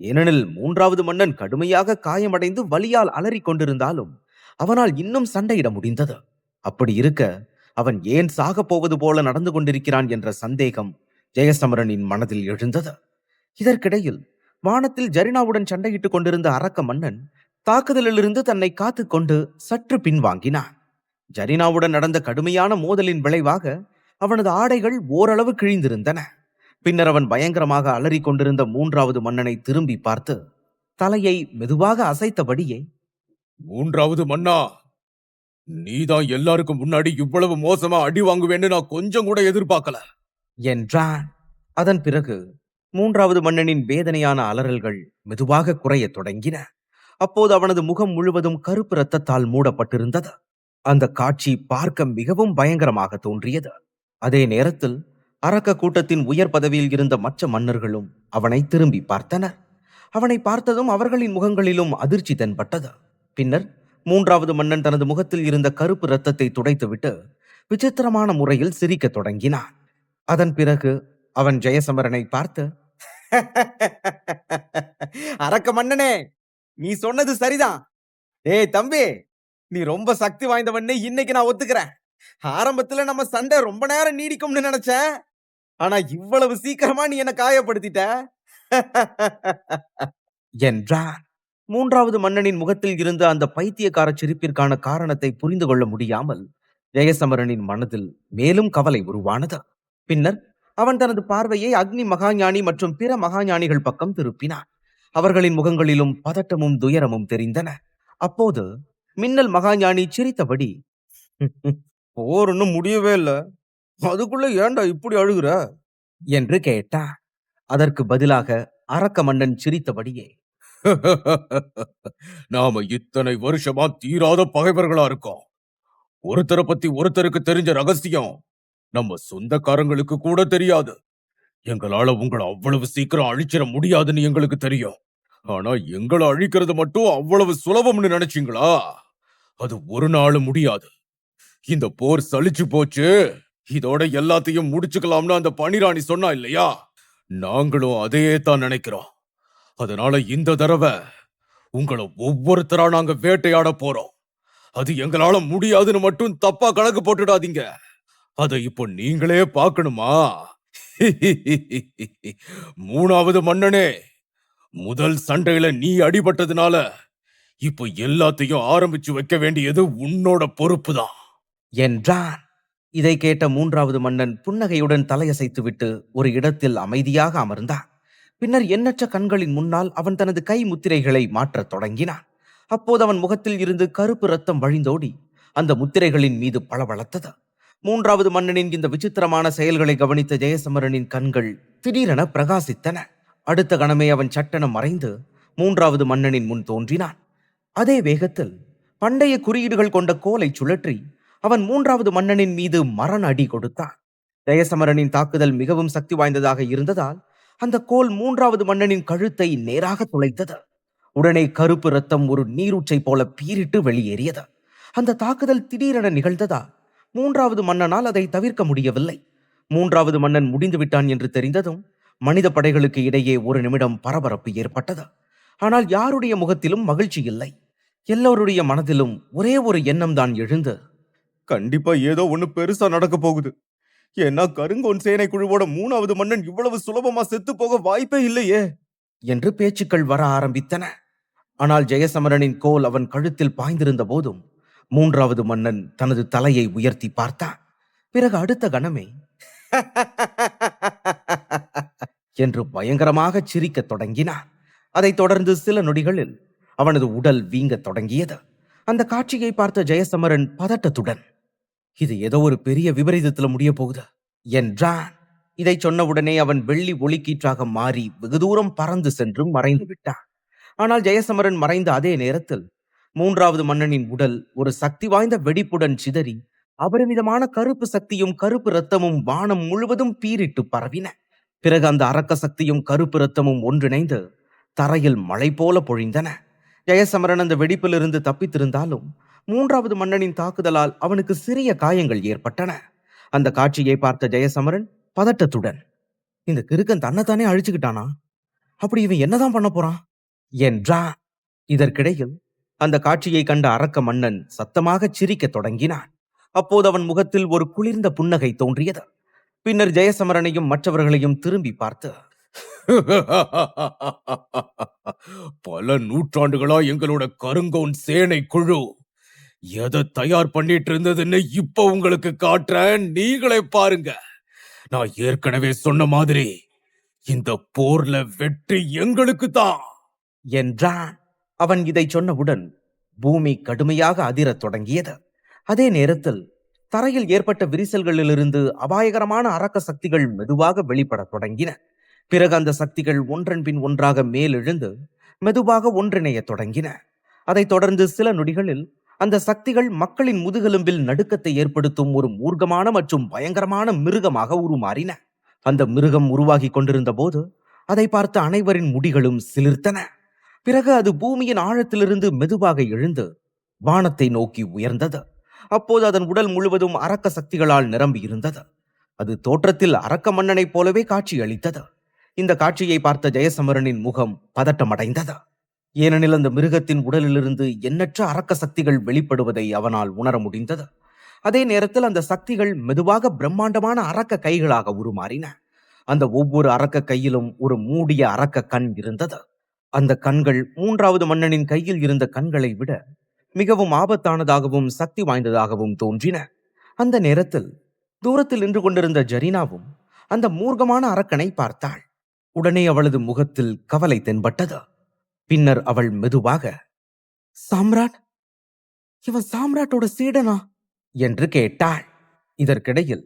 ஏனெனில் மூன்றாவது மன்னன் கடுமையாக காயமடைந்து வலியால் அலறிக் கொண்டிருந்தாலும் அவனால் இன்னும் சண்டையிட முடிந்தது. அப்படி இருக்க அவன் ஏன் சாகப் போவது போல நடந்து கொண்டிருக்கிறான் என்ற சந்தேகம் ஜெயசமரனின் மனதில் எழுந்தது. இதற்கிடையில் வானத்தில் ஜரினாவுடன் சண்டையிட்டுக் கொண்டிருந்த அரக்க மன்னன் தாக்குதலிலிருந்து தன்னை காத்துக் கொண்டு சற்று பின்வாங்கினான். ஜரினாவுடன் நடந்த கடுமையான மோதலின் விளைவாக அவனது ஆடைகள் ஓரளவு கிழிந்திருந்தன. பின்னர் அவன் பயங்கரமாக அலறிக் கொண்டிருந்த மூன்றாவது மன்னனை திரும்பி பார்த்து தலையை மெதுவாக அசைத்தபடியே, மூன்றாவது மன்னா, நீதான் எல்லாருக்கும் முன்னாடி இவ்வளவு மோசமா அடி வாங்குவேன்னு நான் கொஞ்சம் கூட எதிர்பார்க்கல என்றான். அதன் பிறகு மூன்றாவது மன்னனின் வேதனையான அலறல்கள் மெதுவாக குறையத் தொடங்கின. அப்போது அவனது முகம் முழுவதும் கருப்பு இரத்தத்தால் மூடப்பட்டிருந்தது. அந்த காட்சி பார்க்க மிகவும் பயங்கரமாக தோன்றியது. அதே நேரத்தில் அரக்க கூட்டத்தின் உயர் பதவியில் இருந்த மற்ற மன்னர்களும் அவனை திரும்பி பார்த்தனர். அவனை பார்த்ததும் அவர்களின் முகங்களிலும் அதிர்ச்சி தென்பட்டது. பின்னர் மூன்றாவது மன்னன் தனது முகத்தில் இருந்த கருப்பு இரத்தத்தை துடைத்துவிட்டு விசித்திரமான முறையில் சிரிக்கத் தொடங்கினான். அதன் பிறகு அவன் ஜெயசமரனை பார்த்து, அரக்க மன்னனே, நீ சொன்னது சரிதான். ஏய் தம்பி, நீ ரொம்ப சக்தி வாய்ந்தவன்னு இன்னைக்கு நான் ஒத்துக்கிறேன். ஆரம்பத்துல நம்ம சண்டை ரொம்ப நேரம் நீடிக்கும்னு நினைச்சேன். ஆனா இவ்வளவு சீக்கிரமா நீ என்ன காயப்படுத்திட்ட என்றான். மூன்றாவது மன்னனின் முகத்தில் இருந்த அந்த பைத்தியக்கார சிரிப்பிற்கான காரணத்தை புரிந்து கொள்ள முடியாமல் ஜெயசமரனின் மனதில் மேலும் கவலை உருவானது. பின்னர் அவன் தனது பார்வையை அக்னி மகாஞானி மற்றும் பிற மகாஞானிகள் பக்கம் திருப்பினான். அவர்களின் முகங்களிலும் பதட்டமும் துயரமும் தெரிந்தன. அப்போது மின்னல் மகாஞானி சிரித்தபடி, போர் இன்னும் முடியவே இல்ல, அதுக்குள்ள ஏன்டா இப்படி அழுகுற என்று கேட்டான். அதற்கு பதிலாக அரக்க மன்னன் சிரித்தபடியே, நாம இத்தனை வருஷமா தீராத பகைவர்களா இருக்கோம். ஒருத்தரை பத்தி ஒருத்தருக்கு தெரிஞ்ச ரகசியம் நம்ம சொந்தக்காரங்களுக்கு கூட தெரியாது. எங்களால உங்களை அவ்வளவு சீக்கிரம் அழிச்சிட முடியாதுன்னு எங்களுக்கு தெரியும். ஆனா எங்களை அழிக்கிறது மட்டும் அவ்வளவு சுலபம்னு நினைச்சீங்களா? அது ஒரு நாள் முடியாது. இந்த போர் சலிச்சு போச்சு, இதோட எல்லாத்தையும் முடிச்சுக்கலாம்னு அந்த பனிராணி சொன்னா இல்லையா? நாங்களும் அதையே தான் நினைக்கிறோம். அதனால இந்த தடவை உங்களை ஒவ்வொருத்தரா நாங்க வேட்டையாட போறோம். அது எங்களால முடியாதுன்னு மட்டும் தப்பா கணக்கு போட்டுடாதீங்க. அதை இப்போ நீங்களே பார்க்கணுமா? மூணாவது மன்னனே, முதல் சண்டையில நீ அடிபட்டதுனால இப்போ எல்லாத்தையும் ஆரம்பிச்சு வைக்க வேண்டியது உன்னோட பொறுப்பு தான் என்றான். இதை கேட்ட மூன்றாவது மன்னன் புன்னகையுடன் தலையசைத்துவிட்டு ஒரு இடத்தில் அமைதியாக அமர்ந்தான். பின்னர் எண்ணற்ற கண்களின் முன்னால் அவன் தனது கை முத்திரைகளை மாற்றத் தொடங்கினான். அப்போது அவன் முகத்தில் இருந்து கருப்பு ரத்தம் வழிந்தோடி அந்த முத்திரைகளின் மீது பளபளத்தது. மூன்றாவது மன்னனின் இந்த விசித்திரமான செயல்களை கவனித்த ஜெயசமரனின் கண்கள் திடீரென பிரகாசித்தன. அடுத்த கணமே அவன் சட்டென மறைந்து மூன்றாவது மன்னனின் முன் தோன்றினான். அதே வேகத்தில் பண்டைய குறியீடுகள் கொண்ட கோலை சுழற்றி அவன் மூன்றாவது மன்னனின் மீது மரண அடி கொடுத்தான். ஜெயசமரனின் தாக்குதல் மிகவும் சக்தி வாய்ந்ததாக இருந்ததால் அந்த கோல் மூன்றாவது மன்னனின் கழுத்தை நேராக துளைத்தது. உடனே கருப்பு ரத்தம் ஒரு நீரூற்றை போல பீரிட்டு வெளியேறியது. அந்த தாக்குதல் திடீரென நிகழ்ந்ததால் மூன்றாவது மன்னனால் அதை தவிர்க்க முடியவில்லை. மூன்றாவது மன்னன் முடிந்து விட்டான் என்று தெரிந்ததும் மனித படைகளுக்கு இடையே ஒரு நிமிடம் பரபரப்பு ஏற்பட்டது. ஆனால் யாருடைய முகத்திலும் மகிழ்ச்சி இல்லை. எல்லோருடைய மனதிலும் ஒரே ஒரு எண்ணம் தான் எழுந்து, கண்டிப்பா ஏதோ ஒண்ணு பெருசா நடக்க போகுது. ஏன்னா கருங்கோன் சேனை குழுவோட 3வது மன்னன் இவ்வளவு சுலபமா செத்து போக வாய்ப்பே இல்லையே என்று பேச்சுக்கள் வர ஆரம்பித்தன. ஆனால் ஜெயசமரனின் கோல் அவன் கழுத்தில் பாய்ந்திருந்த போதும் மூன்றாவது மன்னன் தனது தலையை உயர்த்தி பார்த்தான். பிறகு அடுத்த கணமே என்று பயங்கரமாக சிரிக்கத் தொடங்கினான். அதைத் தொடர்ந்து சில நொடிகளில் அவனது உடல் வீங்கத் தொடங்கியது. அந்த காட்சியை பார்த்த ஜெயசமரன் பதட்டத்துடன், இது ஏதோ ஒரு பெரிய விபரீதத்துல முடிய போகுது என்றான். இதை சொன்னவுடனே அவன் வெள்ளி ஒளிக்கீற்றாக மாறி வெகு தூரம் பறந்து சென்று மறைந்து விட்டான். ஆனால் ஜெயசமரன் மறைந்த அதே நேரத்தில் மூன்றாவது மன்னனின் உடல் ஒரு சக்தி வாய்ந்த வெடிப்புடன் சிதறி அபரிமிதமான கருப்பு சக்தியும் கருப்பு ரத்தமும் வானம் முழுவதும் பீரிட்டு பரவின. பிறகு அந்த அரக்க சக்தியும் கருப்பு ரத்தமும் ஒன்றிணைந்து தரையில் மழை போல பொழிந்தன. ஜெயசமரன் அந்த வெடிப்பிலிருந்து தப்பித்திருந்தாலும் மூன்றாவது மன்னனின் தாக்குதலால் அவனுக்கு சிறிய காயங்கள் ஏற்பட்டன. அந்த காட்சியை பார்த்த ஜெயசமரன் பதட்டத்துடன், இந்த கிறுக்கன் தன்னைத்தானே அழிச்சுக்கிட்டானா? அப்படி இவன் என்னதான் பண்ண போறான் என்றான். இதற்கிடையில் அந்த காட்சியை கண்ட அரக்க மன்னன் சத்தமாக சிரிக்கத் தொடங்கினான். அப்போது அவன் முகத்தில் ஒரு குளிர்ந்த புன்னகை தோன்றியது. பின்னர் ஜெயசமரனையும் மற்றவர்களையும் திரும்பி பார்த்து, பல நூற்றாண்டுகளா எங்களோட கருங்கோன் சேனை குழு எதை தயார் பண்ணிட்டு இருந்ததுன்னு இப்ப உங்களுக்கு காட்டுறேன், நீங்களே பாருங்க. நான் ஏற்கனவே சொன்ன மாதிரி இந்த போர்ல வெற்றி எங்களுக்கு தான் என்றான். அவன் இதை சொன்னவுடன் பூமி கடுமையாக அதிரத் தொடங்கியது. அதே நேரத்தில் தரையில் ஏற்பட்ட விரிசல்களிலிருந்து அபாயகரமான அரக்க சக்திகள் மெதுவாக வெளிப்படத் தொடங்கின. பிறகு அந்த சக்திகள் ஒன்றன் பின் ஒன்றாக மேலெழுந்து மெதுவாக ஒன்றிணையத் தொடங்கின. அதைத் தொடர்ந்து சில நொடிகளில் அந்த சக்திகள் மக்களின் முதுகெலும்பில் நடுக்கத்தை ஏற்படுத்தும் ஒரு மூர்க்கமான மற்றும் பயங்கரமான மிருகமாக உருமாறின. அந்த மிருகம் உருவாகி கொண்டிருந்த போது அதை பார்த்த அனைவரின் முடிகளும் சிலிர்த்தன. பிறகு அது பூமியின் ஆழத்திலிருந்து மெதுவாக எழுந்து வானத்தை நோக்கி உயர்ந்தது. அப்போது அதன் உடல் முழுவதும் அரக்க சக்திகளால் நிரம்பி இருந்தது. அது தோற்றத்தில் அரக்க மன்னனைப் போலவே காட்சி அளித்தது. இந்த காட்சியை பார்த்த ஜெயசமரனின் முகம் பதட்டமடைந்தது. ஏனெனில் அந்த மிருகத்தின் உடலிலிருந்து எண்ணற்ற அரக்க சக்திகள் வெளிப்படுவதை அவனால் உணர முடிந்தது. அதே நேரத்தில் அந்த சக்திகள் மெதுவாக பிரம்மாண்டமான அரக்க கைகளாக உருமாறின. அந்த ஒவ்வொரு அரக்க கையிலும் ஒரு மூடிய அரக்க கண் இருந்தது. அந்த கண்கள் மூன்றாவது மன்னனின் கையில் இருந்த கண்களை விட மிகவும் ஆபத்தானதாகவும் சக்தி வாய்ந்ததாகவும் தோன்றின. அந்த நேரத்தில் தூரத்தில் நின்று கொண்டிருந்த ஜரீனாவும் அந்த மூர்க்கமான அரக்கனை பார்த்தாள். உடனே அவளது முகத்தில் கவலை தென்பட்டது. பின்னர் அவள் மெதுவாக, சாம்ராட், இவன் சாம்ராட்டோட சீடனா என்று கேட்டாள். இதற்கிடையில்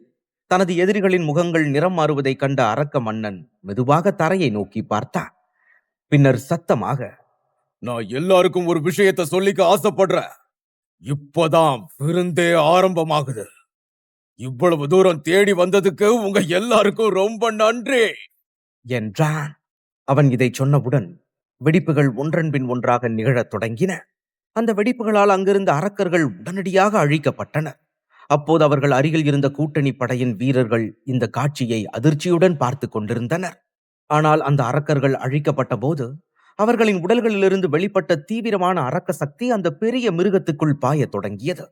தனது எதிரிகளின் முகங்கள் நிறம் மாறுவதை கண்ட அரக்க மன்னன் மெதுவாக தரையை நோக்கி பார்த்தான். பின்னர் சத்தமாக, நான் எல்லாருக்கும் ஒரு விஷயத்தை சொல்லிக்க ஆசைப்படுறேன். இப்பதான் விருந்தே ஆரம்பமாகுது. இவ்வளவு தூரம் தேடி வந்ததுக்கு உங்க எல்லாருக்கும் ரொம்ப நன்றி என்றான். அவன் இதை சொன்னவுடன் வெடிப்புகள் ஒன்றன் பின் ஒன்றாக நிகழத் தொடங்கின. அந்த வெடிப்புகளால் அங்கிருந்த அரக்கர்கள் உடனடியாக அழிக்கப்பட்டனர். அப்போது அவர்கள் அருகில் இருந்த கூட்டணி படையின் வீரர்கள் இந்த காட்சியை அதிர்ச்சியுடன் பார்த்து கொண்டிருந்தனர். ஆனால் அந்த அரக்கர்கள் அழிக்கப்பட்ட போது அவர்களின் உடல்களிலிருந்து வெளிப்பட்ட தீவிரமான அரக்க சக்தி அந்த பெரிய மிருகத்துக்குள் பாயத் தொடங்கியது.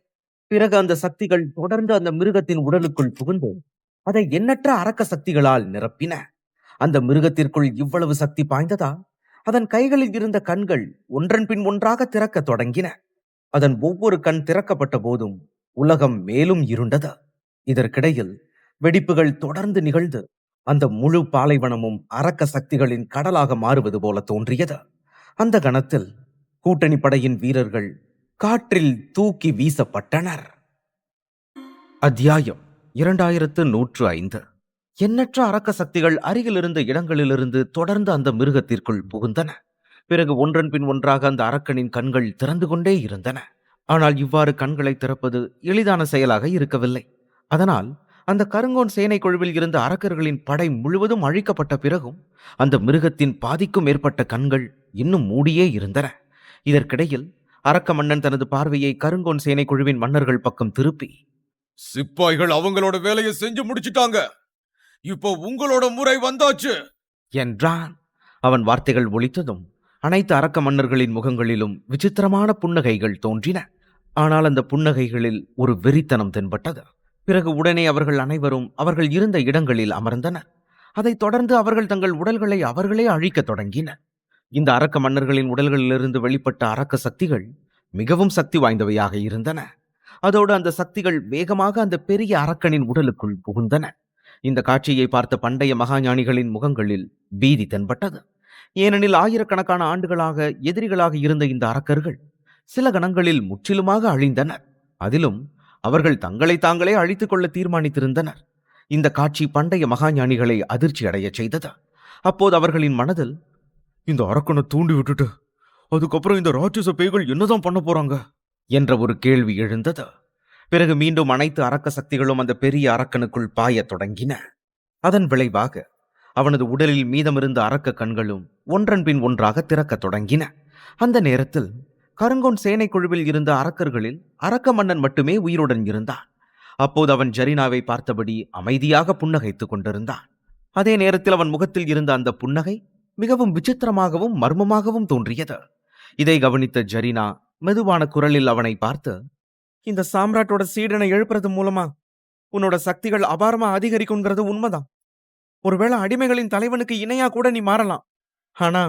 பிறகு அந்த சக்திகள் தொடர்ந்து அந்த மிருகத்தின் உடலுக்குள் புகுந்து அதை எண்ணற்ற அரக்க சக்திகளால் நிரப்பின. அந்த மிருகத்திற்குள் இவ்வளவு சக்தி பாய்ந்ததா அதன் கைகளில் இருந்த கண்கள் ஒன்றன் பின் ஒன்றாக திறக்கத் தொடங்கின. அதன் ஒவ்வொரு கண் திறக்கப்பட்ட போதும் உலகம் மேலும் இருண்டது. இதற்கிடையில் வெடிப்புகள் தொடர்ந்து நிகழ்ந்து அந்த முழு பாலைவனமும் அரக்க சக்திகளின் கடலாக மாறுவது போல தோன்றியது. அந்த கணத்தில் கூட்டணி படையின் வீரர்கள் காற்றில் தூக்கி வீசப்பட்டனர். அத்தியாயம் 2105. எண்ணற்ற அரக்க சக்திகள் அருகில் இருந்த இடங்களிலிருந்து தொடர்ந்து அந்த மிருகத்திற்குள் புகுந்தன. பிறகு ஒன்றன் பின் ஒன்றாக அந்த அரக்கனின் கண்கள் திறந்து கொண்டே இருந்தன. ஆனால் இவ்வாறு கண்களை திறப்பது எளிதான செயலாக இருக்கவில்லை. அதனால் அந்த கருங்கோன் சேனை குழுவில் இருந்த அரக்கர்களின் படை முழுவதும் அழிக்கப்பட்ட பிறகும் அந்த மிருகத்தின் பாதிக்கும் மேற்பட்ட கண்கள் இன்னும் மூடியே இருந்தன. இதற்கிடையில் அரக்க மன்னன் தனது பார்வையை கருங்கோன் சேனை குழுவின் மன்னர்கள் பக்கம் திருப்பி, சிப்பாய்கள் அவங்களோட வேலையை செஞ்சு முடிச்சிட்டாங்க. இப்போ உங்களோட முறை வந்தாச்சு என்றான். அவன் வார்த்தைகள் ஒலித்ததும் அனைத்து அரக்க மன்னர்களின் முகங்களிலும் விசித்திரமான புன்னகைகள் தோன்றின. ஆனால் அந்த புன்னகைகளில் ஒரு வெறித்தனம் தென்பட்டது. பிறகு உடனே அவர்கள் அனைவரும் அவர்கள் இருந்த இடங்களில் அமர்ந்தனர். அதைத் தொடர்ந்து அவர்கள் தங்கள் உடல்களை அவர்களே அழிக்கத் தொடங்கினர். இந்த அரக்க மன்னர்களின் உடல்களிலிருந்து வெளிப்பட்ட அரக்க சக்திகள் மிகவும் சக்தி வாய்ந்தவையாக இருந்தன. அதோடு அந்த சக்திகள் வேகமாக அந்த பெரிய அரக்கனின் உடலுக்குள் புகுந்தன. இந்த காட்சியை பார்த்த பண்டைய மகாஞானிகளின் முகங்களில் பீதி தென்பட்டது. ஏனெனில் ஆயிரக்கணக்கான ஆண்டுகளாக எதிரிகளாக இருந்த இந்த அரக்கர்கள் சில கணங்களில் முற்றிலுமாக அழிந்தனர். அதிலும் அவர்கள் தங்களை தாங்களே அழித்துக் கொள்ள தீர்மானித்திருந்தனர். இந்த காட்சி பண்டைய மகாஞானிகளை அதிர்ச்சி அடைய செய்தது. அப்போது அவர்களின் மனதில், இந்த அரக்கனை தூண்டி விட்டுட்டு அதுக்கப்புறம் இந்த ராட்சச பேய்கள் என்னதான் பண்ண போறாங்க என்ற ஒரு கேள்வி எழுந்தது. பிறகு மீண்டும் அனைத்து அரக்க சக்திகளும் அந்த பெரிய அரக்கனுக்குள் பாயத் தொடங்கின. அதன் விளைவாக அவனது உடலில் மீதமிருந்த அரக்க கண்களும் ஒன்றன் பின் ஒன்றாக திறக்கத் தொடங்கின. அந்த நேரத்தில் கருங்கோன் சேனை குழுவில் இருந்த அரக்கர்களில் அரக்க மன்னன் மட்டுமே உயிருடன் இருந்தான். அப்போது அவன் ஜரினாவை பார்த்தபடி அமைதியாக புன்னகைத்துக் கொண்டிருந்தான். அதே நேரத்தில் அவன் முகத்தில் இருந்த அந்த புன்னகை மிகவும் விசித்திரமாகவும் மர்மமாகவும் தோன்றியது. இதை கவனித்த ஜரினா மெதுவான குரலில் அவனை பார்த்து, இந்த சாம்ராட்டோட சீடனை எழுப்புறது மூலமா உன்னோட சக்திகள் அபாரமா அதிகரிக்குங்கிறது உண்மைதான். ஒருவேளை அடிமைகளின் தலைவனுக்கு இணையா கூட நீ மாறலாம். ஆனா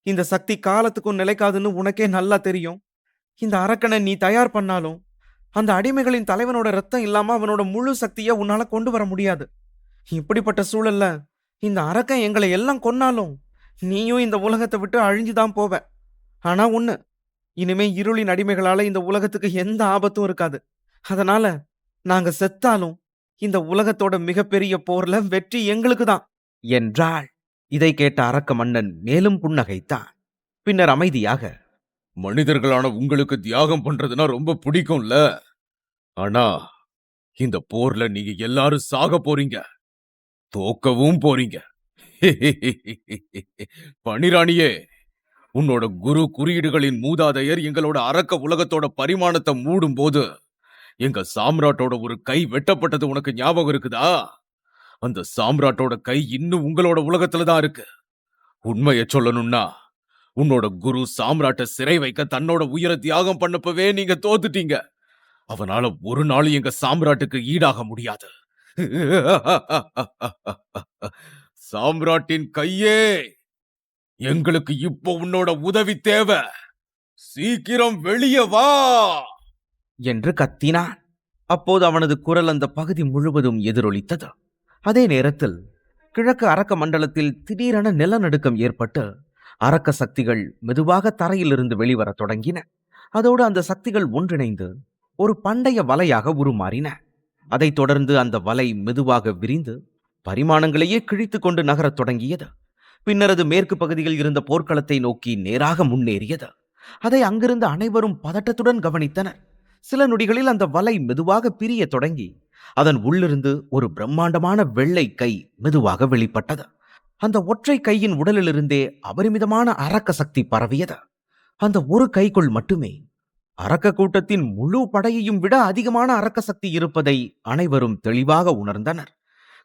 இந்த சக்தி காலத்துக்கும் நிலைக்காதுன்னு உனக்கே நல்லா தெரியும். இந்த அரக்கனை நீ தயார் பண்ணாலும் அந்த அடிமைகளின் தலைவனோட ரத்தம் இல்லாம அவனோட முழு சக்தியை உன்னால கொண்டு வர முடியாது. இப்படிப்பட்ட சூழல்ல இந்த அரக்கன் எங்களை எல்லாம் கொன்னாலும் நீயும் இந்த உலகத்தை விட்டு அழிஞ்சுதான் போவ. ஆனா ஒண்ணு, இனிமே இருளின் அடிமைகளால இந்த உலகத்துக்கு எந்த ஆபத்தும் இருக்காது. அதனால நாங்க செத்தாலும் இந்த உலகத்தோட மிகப்பெரிய போர்ல வெற்றி எங்களுக்கு தான் என்றாள். இதை கேட்ட அரக்க மன்னன் மேலும் புன்னகைத்தான். பின்னர் அமைதியாக, மனிதர்களான உங்களுக்கு தியாகம் பண்றதுன்னா ரொம்ப பிடிக்கும்ல. ஆனா இந்த போர்ல நீங்க எல்லாரும் சாக போறீங்க, தோக்கவும் போறீங்க. பனிராணியே, உன்னோட குரு குறியீடுகளின் மூதாதையர் எங்களோட அரக்க உலகத்தோட பரிமாணத்தை மூடும் போது எங்க சாம்ராட்டோட ஒரு கை வெட்டப்பட்டது உனக்கு ஞாபகம் இருக்குதா? அந்த சாம்ராட்டோட கை இன்னும் உங்களோட உலகத்துல தான் இருக்கு. உண்மையை சொல்லணும்னா உன்னோட குரு சாம்ராட்ட சிறை வைக்க தன்னோட உயிரை தியாகம் பண்ணப்பவே நீங்க தோத்துட்டீங்க. அவனால ஒரு நாள் எங்க சாம்ராட்டுக்கு ஈடாக முடியாது. சாம்ராட்டின் கையே, எங்களுக்கு இப்போ உன்னோட உதவி தேவை. சீக்கிரம் வெளியே வா என்று கத்தினான். அப்போது அவனது குரல் அந்த பகுதி முழுவதும் எதிரொலித்தது. அதே நேரத்தில் கிழக்கு அரக்க மண்டலத்தில் திடீரென நிலநடுக்கம் ஏற்பட்டு அரக்க சக்திகள் மெதுவாக தரையிலிருந்து வெளிவரத் தொடங்கின. அதோடு அந்த சக்திகள் ஒன்றிணைந்து ஒரு பண்டைய வலையாக உருமாறின. அதைத் தொடர்ந்து அந்த வலை மெதுவாக விரிந்து பரிமாணங்களையே கிழித்து கொண்டு நகரத் தொடங்கியது. பின்னர் அது மேற்கு பகுதியில் இருந்த போர்க்களத்தை நோக்கி நேராக முன்னேறியது. அதை அங்கிருந்த அனைவரும் பதட்டத்துடன் கவனித்தனர். சில நொடிகளில் அந்த வலை மெதுவாக பிரிய தொடங்கி அதன் உள்ளிருந்து ஒரு பிரம்மாண்டமான வெள்ளை கை மெதுவாக வெளிப்பட்டது. அந்த ஒற்றை கையின் உடலிலிருந்தே அபரிமிதமான அரக்க சக்தி பரவியது. அந்த ஒரு கைக்குள் மட்டுமே அரக்க கூட்டத்தின் முழு படையையும் விட அதிகமான அரக்க சக்தி இருப்பதை அனைவரும் தெளிவாக உணர்ந்தனர்.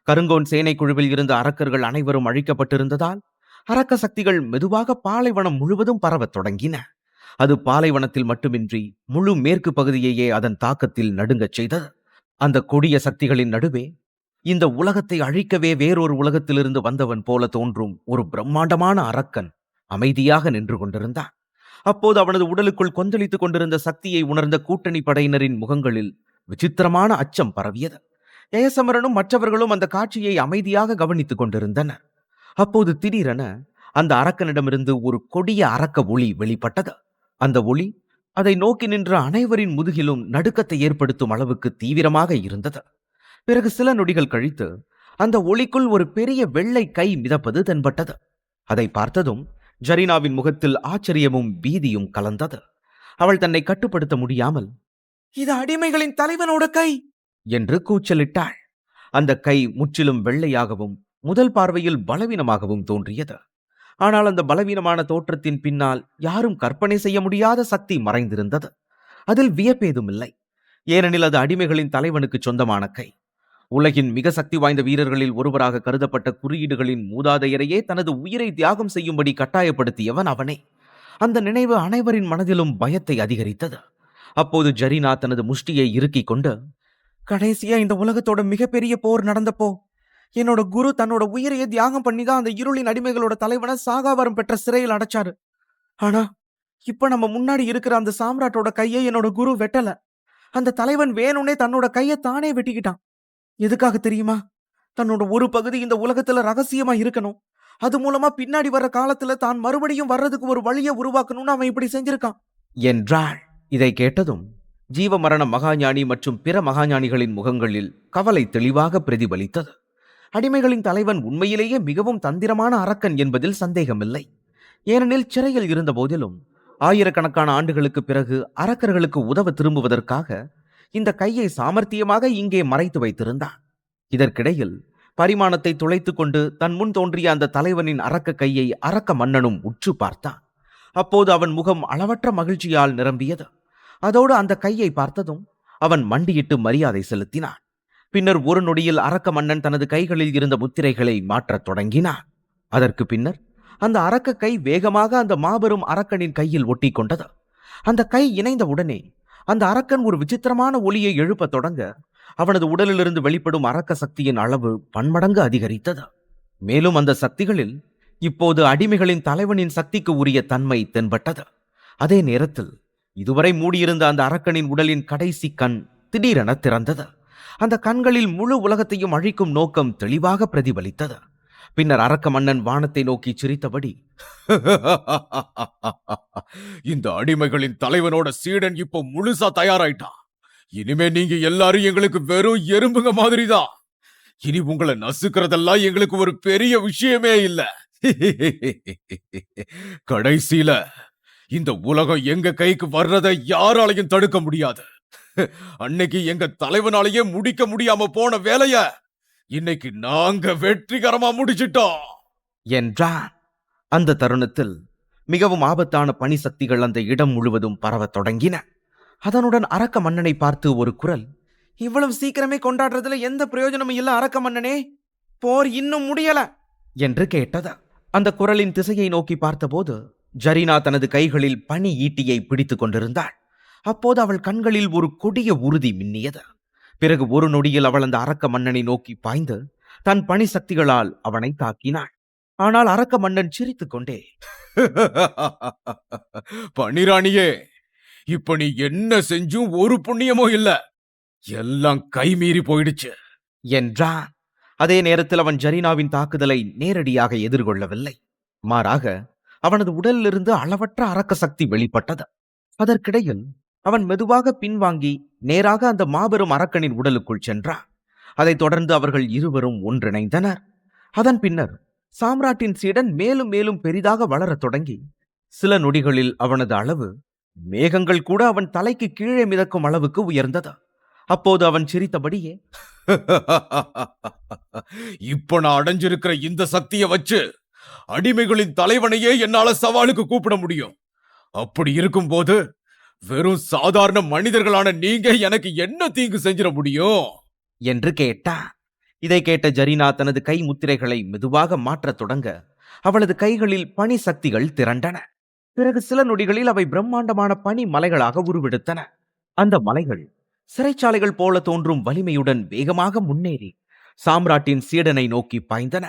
கருங்கோன் சேனை குழுவில் இருந்த அரக்கர்கள் அனைவரும் அழிக்கப்பட்டிருந்ததால் அரக்க சக்திகள் மெதுவாக பாலைவனம் முழுவதும் பரவத் தொடங்கின. அது பாலைவனத்தில் மட்டுமின்றி முழு மேற்கு பகுதியையே அதன் தாக்கத்தில் நடுங்கச் செய்தது. அந்த கொடிய சக்திகளின் நடுவே இந்த உலகத்தை அழிக்கவே வேறொரு உலகத்திலிருந்து வந்தவன் போல தோன்றும் ஒரு பிரம்மாண்டமான அரக்கன் அமைதியாக நின்று கொண்டிருந்தான். அப்போது அவனது உடலுக்குள் கொந்தளித்துக் கொண்டிருந்த சக்தியை உணர்ந்த கூட்டணி படையினரின் முகங்களில் விசித்திரமான அச்சம் பரவியது. ஜெயசமரனும் மற்றவர்களும் அந்த காட்சியை அமைதியாக கவனித்துக் கொண்டிருந்தனர். அப்போது திடீரென அந்த அரக்கனிடமிருந்து ஒரு கொடிய அரக்க ஒளி வெளிப்பட்டது. அந்த ஒளி அதை நோக்கி நின்ற அனைவரின் முதுகிலும் நடுக்கத்தை ஏற்படுத்தும் அளவுக்கு தீவிரமாக இருந்தது. பிறகு சில நொடிகள் கழித்து அந்த ஒளிக்குள் ஒரு பெரிய வெள்ளை கை மிதப்பது தென்பட்டது. அதை பார்த்ததும் ஜரீனாவின் முகத்தில் ஆச்சரியமும் பீதியும் கலந்தது. அவள் தன்னை கட்டுப்படுத்த முடியாமல், "இது அடிமைகளின் தலைவனோட கை!" என்று கூச்சலிட்டாள். அந்த கை முற்றிலும் வெள்ளையாகவும் முதல் பார்வையில் பலவீனமாகவும் தோன்றியது. ஆனால் அந்த பலவீனமான தோற்றத்தின் பின்னால் யாரும் கற்பனை செய்ய முடியாத சக்தி மறைந்திருந்தது. அதில் வியப்பேதும் இல்லை. ஏனெனில் அது அடிமைகளின் தலைவனுக்கு சொந்தமான கை. உலகின் மிக சக்தி வாய்ந்த வீரர்களில் ஒருவராக கருதப்பட்ட குறியீடுகளின் மூதாதையரையே தனது உயிரை தியாகம் செய்யும்படி கட்டாயப்படுத்தியவன் அவனே. அந்த நினைவு அனைவரின் மனதிலும் பயத்தை அதிகரித்தது. அப்போது ஜரீனா தனது முஷ்டியை இறுக்கிக் கொண்டு, "கடைசியா இந்த உலகத்தோட மிகப்பெரிய போர் நடந்தப்போ என்னோட குரு தன்னோட உயிரையே தியாகம் பண்ணிதான் அந்த இருளின் அடிமைகளோட தலைவனை சாகாவரம் பெற்ற சிறையில் அடைச்சாரு. ஆனா இப்ப நம்ம முன்னாடி இருக்கிற அந்த சாம்ராட்டோட கையை என்னோட குரு வெட்டல. அந்த தலைவன் வேணும்னே தன்னோட கையை தானே வெட்டிக்கிட்டான். எதுக்காக தெரியுமா? தன்னோட ஒரு பகுதி இந்த உலகத்துல ரகசியமா இருக்கணும். அது மூலமா பின்னாடி வர்ற காலத்துல தான் மறுபடியும் வர்றதுக்கு ஒரு வழியை உருவாக்கணும்னு அவன் இப்படி செஞ்சிருக்கான்" என்றாள். இதை கேட்டதும் ஜீவமரண மகாஞானி மற்றும் பிற மகாஞானிகளின் முகங்களில் கவலை தெளிவாக பிரதிபலித்தது. அடிமைகளின் தலைவன் உண்மையிலேயே மிகவும் தந்திரமான அரக்கன் என்பதில் சந்தேகமில்லை. ஏனெனில் சிறையில் இருந்த போதிலும் ஆயிரக்கணக்கான ஆண்டுகளுக்கு பிறகு அரக்கர்களுக்கு உதவ திரும்புவதற்காக இந்த கையை சாமர்த்தியமாக இங்கே மறைத்து வைத்திருந்தான். இதற்கிடையில் பரிமாணத்தை துளைத்துக் கொண்டு தன் முன் தோன்றிய அந்த தலைவனின் அரக்க கையை அரக்க மன்னனும் உற்று பார்த்தான். அப்போது அவன் முகம் அளவற்ற மகிழ்ச்சியால் நிரம்பியது. அதோடு அந்த கையை பார்த்ததும் அவன் மண்டியிட்டு மரியாதை செலுத்தினான். பின்னர் ஒரு நொடியில் அரக்க மன்னன் தனது கைகளில் இருந்த முத்திரைகளை மாற்றத் தொடங்கினான். அதற்கு பின்னர் அந்த அரக்க கை வேகமாக அந்த மாபெரும் அரக்கனின் கையில் ஒட்டி கொண்டது. அந்த கை இணைந்த உடனே அந்த அரக்கன் ஒரு விசித்திரமான ஒலியை எழுப்பத் தொடங்க அவனது உடலிலிருந்து வெளிப்படும் அரக்க சக்தியின் அளவு பன்மடங்கு அதிகரித்தது. மேலும் அந்த சக்திகளில் இப்போது அடிமைகளின் தலைவனின் சக்திக்கு உரிய தன்மை தென்பட்டது. அதே நேரத்தில் இதுவரை மூடியிருந்த அந்த அரக்கனின் உடலின் கடைசி கண் திடீரென திறந்தது. அந்த கண்களில் முழு உலகத்தையும் அழிக்கும் நோக்கம் தெளிவாக பிரதிபலித்தது. பின்னர் அரக்க மன்னன் வானத்தை நோக்கி சிரித்தபடி, இந்த அடிமைகளின் தலைவனோட சீடன் இப்போ முழுசா தயாராயிட்டான். இனிமே நீங்க எல்லாரும் எங்களுக்கு வெறும் எறும்புங்க மாதிரிதான். இனி உங்களை நசுக்கிறதெல்லாம் எங்களுக்கு ஒரு பெரிய விஷயமே இல்ல. கடைசியில இந்த உலகம் எங்க கைக்கு வர்றதை யாராலையும் தடுக்க முடியாது. அன்னைக்கு எங்க தலைவனாலேயே முடிக்க முடியாம போன வேலைய இன்னைக்கு நாங்க வெற்றிகரமா முடிச்சிட்டோம் என்றான். அந்த தருணத்தில் மிகவும் ஆபத்தான பனி சக்திகள் அந்த இடம் முழுவதும் பரவத் தொடங்கின. அதனுடன் அரக்க மன்னனை பார்த்து ஒரு குரல், "இவ்வளவு சீக்கிரமே கொண்டாடுறதுல எந்த பிரயோஜனமும் இல்ல அரக்க மன்னனே, போர் இன்னும் முடியல" என்று கேட்டது. அந்த குரலின் திசையை நோக்கி பார்த்தபோது ஜரீனா தனது கைகளில் பனி ஈட்டியை பிடித்துக் கொண்டிருந்தாள். அப்போது அவள் கண்களில் ஒரு கொடிய உறுதி மின்னியது. பிறகு ஒரு நொடியில் அவள் அந்த அரக்க மன்னனை நோக்கி பாய்ந்து தன் பனி சக்திகளால் அவனை தாக்கினாள். ஆனால் அரக்க மன்னன் சிரித்துக் கொண்டே, பனிராணியே, இப்ப நீ என்ன செஞ்சும் ஒரு புண்ணியமோ இல்ல, எல்லாம் கைமீறி போயிடுச்சு என்றான். அதே நேரத்தில் அவன் ஜரீனாவின் தாக்குதலை நேரடியாக எதிர்கொள்ளவில்லை. மாறாக அவனது உடலிலிருந்து அளவற்ற அரக்க சக்தி வெளிப்பட்டது. அதற்கிடையில் அவன் மெதுவாக பின்வாங்கி நேராக அந்த மாபெரும் அரக்கனின் உடலுக்குள் சென்றான். அதைத் தொடர்ந்து அவர்கள் இருவரும் ஒன்றிணைந்தனர். அதன் பின்னர் சாம்ராட்டின் சீடன் மேலும் மேலும் பெரிதாக வளரத் தொடங்கி சில நொடிகளில் அவனது அளவு மேகங்கள் கூட அவன் தலைக்கு கீழே மிதக்கும் அளவுக்கு உயர்ந்தது. அப்போது அவன் சிரித்தபடியே, இப்ப நான் அடைஞ்சிருக்கிற இந்த சக்தியை வச்சு அடிமைகளின் தலைவனையே என்னால சவாலுக்கு கூப்பிட முடியும். அப்படி இருக்கும்போது வெறும் சாதாரண மனிதர்களான நீங்க எனக்கு என்ன தீங்கு செஞ்சிட முடியும் என்று கேட்டான். இதை கேட்ட ஜரீனா தனது கை முத்திரைகளை மெதுவாக மாற்றத் தொடங்க அவளது கைகளில் பனி சக்திகள் திரண்டன. பிறகு சில நொடிகளில் அவை பிரம்மாண்டமான பனி மலைகளாக உருவெடுத்தன. அந்த மலைகள் சிறைச்சாலைகள் போல தோன்றும் வலிமையுடன் வேகமாக முன்னேறி சாம்ராட்டின் சீடனை நோக்கி பாய்ந்தன.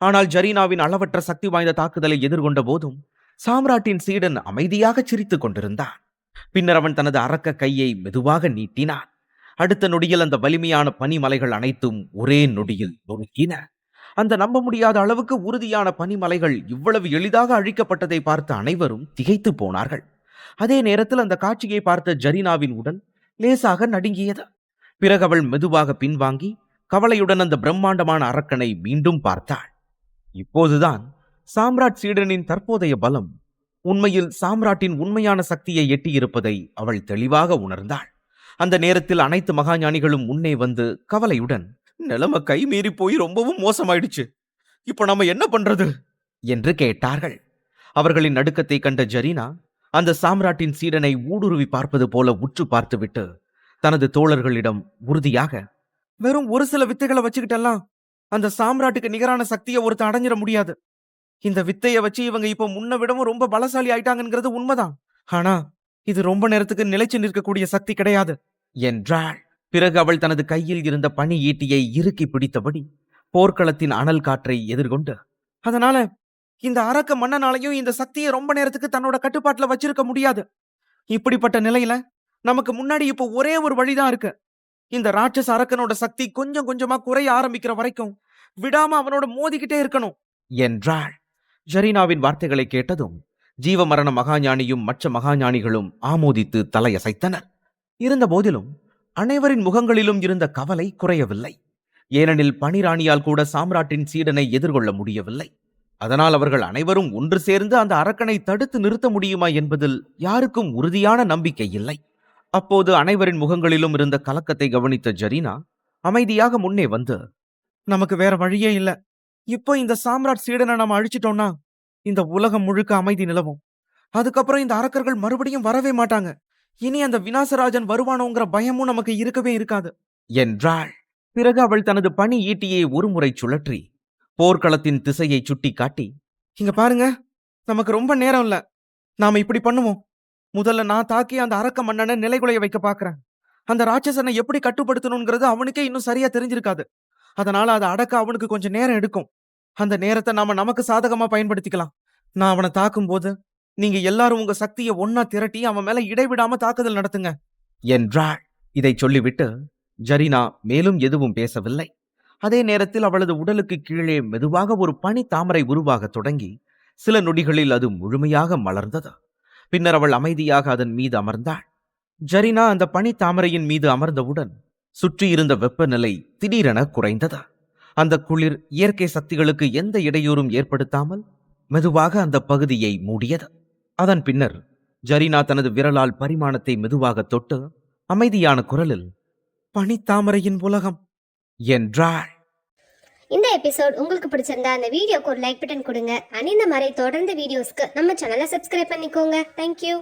ஆனால் ஜரீனாவின் அளவற்ற சக்தி வாய்ந்த தாக்குதலை எதிர்கொண்ட போதும் சாம்ராட்டின் சீடன் அமைதியாக சிரித்துக் கொண்டிருந்தான். பின்னர் அவன் தனது அரக்க கையை மெதுவாக நீட்டினான். அடுத்த நொடியில் அந்த வலிமையான பனிமலைகள் அனைத்தும் ஒரே நொடியில் நொறுக்கின. அந்த நம்ப முடியாத அளவுக்கு உறுதியான பனிமலைகள் இவ்வளவு எளிதாக அழிக்கப்பட்டதை பார்த்த அனைவரும் திகைத்து போனார்கள். அதே நேரத்தில் அந்த காட்சியை பார்த்த ஜரீனாவின் உடல் லேசாக நடுங்கியது. பிறகு அவள் மெதுவாக பின்வாங்கி கவலையுடன் அந்த பிரம்மாண்டமான அரக்கனை மீண்டும் பார்த்தாள். இப்போதுதான் சாம்ராட் சீடனின் தற்போதைய பலம் உண்மையில் சாம்ராட்டின் உண்மையான சக்தியை எட்டியிருப்பதை அவள் தெளிவாக உணர்ந்தாள். அந்த நேரத்தில் அனைத்து மகாஞானிகளும் முன்னே வந்து கவலையுடன், நிலைமை கை மீறி போய் ரொம்பவும் மோசமாயிடுச்சு, இப்போ நாம என்ன பண்றது என்று கேட்டார்கள். அவர்களின் நடுக்கத்தை கண்ட ஜரீனா அந்த சாம்ராட்டின் சீடனை ஊடுருவி பார்ப்பது போல உற்று பார்த்துவிட்டு தனது தோழர்களிடம் உறுதியாக, வெறும் ஒரு சில வித்தைகளை வச்சுக்கிட்டெல்லாம் அந்த சாம்ராட்டுக்கு நிகரான சக்தியை ஒருத்தன் அடைஞ்சிட முடியாது. இந்த வித்தைய வச்சு இவங்க இப்போ முன்ன விடவும் ரொம்ப பலசாலி ஆயிட்டாங்கிறது உண்மைதான். ஆனா இது ரொம்ப நேரத்துக்கு நிலைச்சு நிற்கக்கூடிய சக்தி கிடையாது என்றாள். பிறகு அவள் தனது கையில் இருந்த பனி ஈட்டியை இறுக்கி பிடித்தபடி போர்க்களத்தின் அனல் காற்றை எதிர்கொண்டு, அதனால இந்த அரக்க மன்னனாலையும் இந்த சக்தியை ரொம்ப நேரத்துக்கு தன்னோட கட்டுப்பாட்டுல வச்சிருக்க முடியாது. இப்படிப்பட்ட நிலையில நமக்கு முன்னாடி இப்போ ஒரே ஒரு வழிதான் இருக்கு. இந்த ராட்சச அரக்கனோட சக்தி கொஞ்சம் கொஞ்சமா குறைய ஆரம்பிக்கிற வரைக்கும் விடாம அவனோட மோதிக்கிட்டே இருக்கணும் என்றாள். ஜரீனாவின் வார்த்தைகளை கேட்டதும் ஜீவமரண மகாஞானியும் மற்ற மகாஞானிகளும் ஆமோதித்து தலையசைத்தனர். இருந்த போதிலும் அனைவரின் முகங்களிலும் இருந்த கவலை குறையவில்லை. ஏனெனில் பனிராணியால் கூட சாம்ராட்டின் சீடனை எதிர்கொள்ள முடியவில்லை. அதனால் அவர்கள் அனைவரும் ஒன்று சேர்ந்து அந்த அரக்கனை தடுத்து நிறுத்த முடியுமா என்பதில் யாருக்கும் உறுதியான நம்பிக்கை இல்லை. அப்போது அனைவரின் முகங்களிலும் இருந்த கலக்கத்தை கவனித்த ஜரீனா அமைதியாக முன்னே வந்து, நமக்கு வேற வழியே இல்ல. இப்போ இந்த சாம்ராட் சீடனை நாம அழிச்சிட்டோம்னா இந்த உலகம் முழுக்க அமைதி நிலவும். அதுக்கப்புறம் இந்த அரக்கர்கள் மறுபடியும் வரவே மாட்டாங்க. இனி அந்த விநாசராஜன் வருவானோங்கிற பயமும் நமக்கு இருக்கவே இருக்காது என்றாள். பிறகு அவள் தனது பனி ஈட்டியை ஒருமுறை சுழற்றி போர்க்களத்தின் திசையை சுட்டி காட்டி, இங்க பாருங்க, நமக்கு ரொம்ப நேரம் இல்ல. நாம இப்படி பண்ணுவோம். முதல்ல நான் தாக்கி அந்த அரக்க மன்னனை நிலைகுலைய வைக்க பாக்குறேன். அந்த ராட்சசனை எப்படி கட்டுப்படுத்தணுங்கிறது அவனுக்கே இன்னும் சரியா தெரிஞ்சிருக்காது. அதனால அதை அடக்க அவனுக்கு கொஞ்சம் நேரம் எடுக்கும். அந்த நேரத்தை நாம நமக்கு சாதகமா பயன்படுத்திக்கலாம். நான் அவனை தாக்கும் போது நீங்க எல்லாரும் உங்க சக்தியை ஒன்னா திரட்டி அவன் மேல இடைவிடாம தாக்குதல் நடத்துங்க என்றாள். இதை சொல்லிவிட்டு ஜரீனா மேலும் எதுவும் பேசவில்லை. அதே நேரத்தில் அவளது உடலுக்கு கீழே மெதுவாக ஒரு பனி தாமரை உருவாக தொடங்கி சில நொடிகளில் அது முழுமையாக மலர்ந்தது. பின்னர் அவள் அமைதியாக அதன் மீது அமர்ந்தாள். ஜரீனா அந்த பனி தாமரையின் மீது அமர்ந்தவுடன் சுற்றியிருந்த வெப்பநிலை திடீரென குறைந்தது. அந்த குளிர் இயற்கை சக்திகளுக்கு எந்த இடையூறும் ஏற்படுத்தாமல் மெதுவாக அந்த பகுதியை மூடியது. அதன் பின்னர் ஜரீனா தனது விரலால் பரிமாணத்தை மெதுவாக தொட்டு அமைதியான குரலில், பனித்தாமரையின் உலகம் என்றாள். இந்த எபிசோட் உங்களுக்கு பிடிச்சிருந்தா அந்த வீடியோக்கு ஒரு லைக் பட்டன் கொடுங்க. அண்ட் இந்த மாதிரி தொடர்ந்து வீடியோஸ்க்கு நம்ம சேனலை சப்ஸ்கிரைப் பண்ணிக்கோங்க. தேங்க்யூ.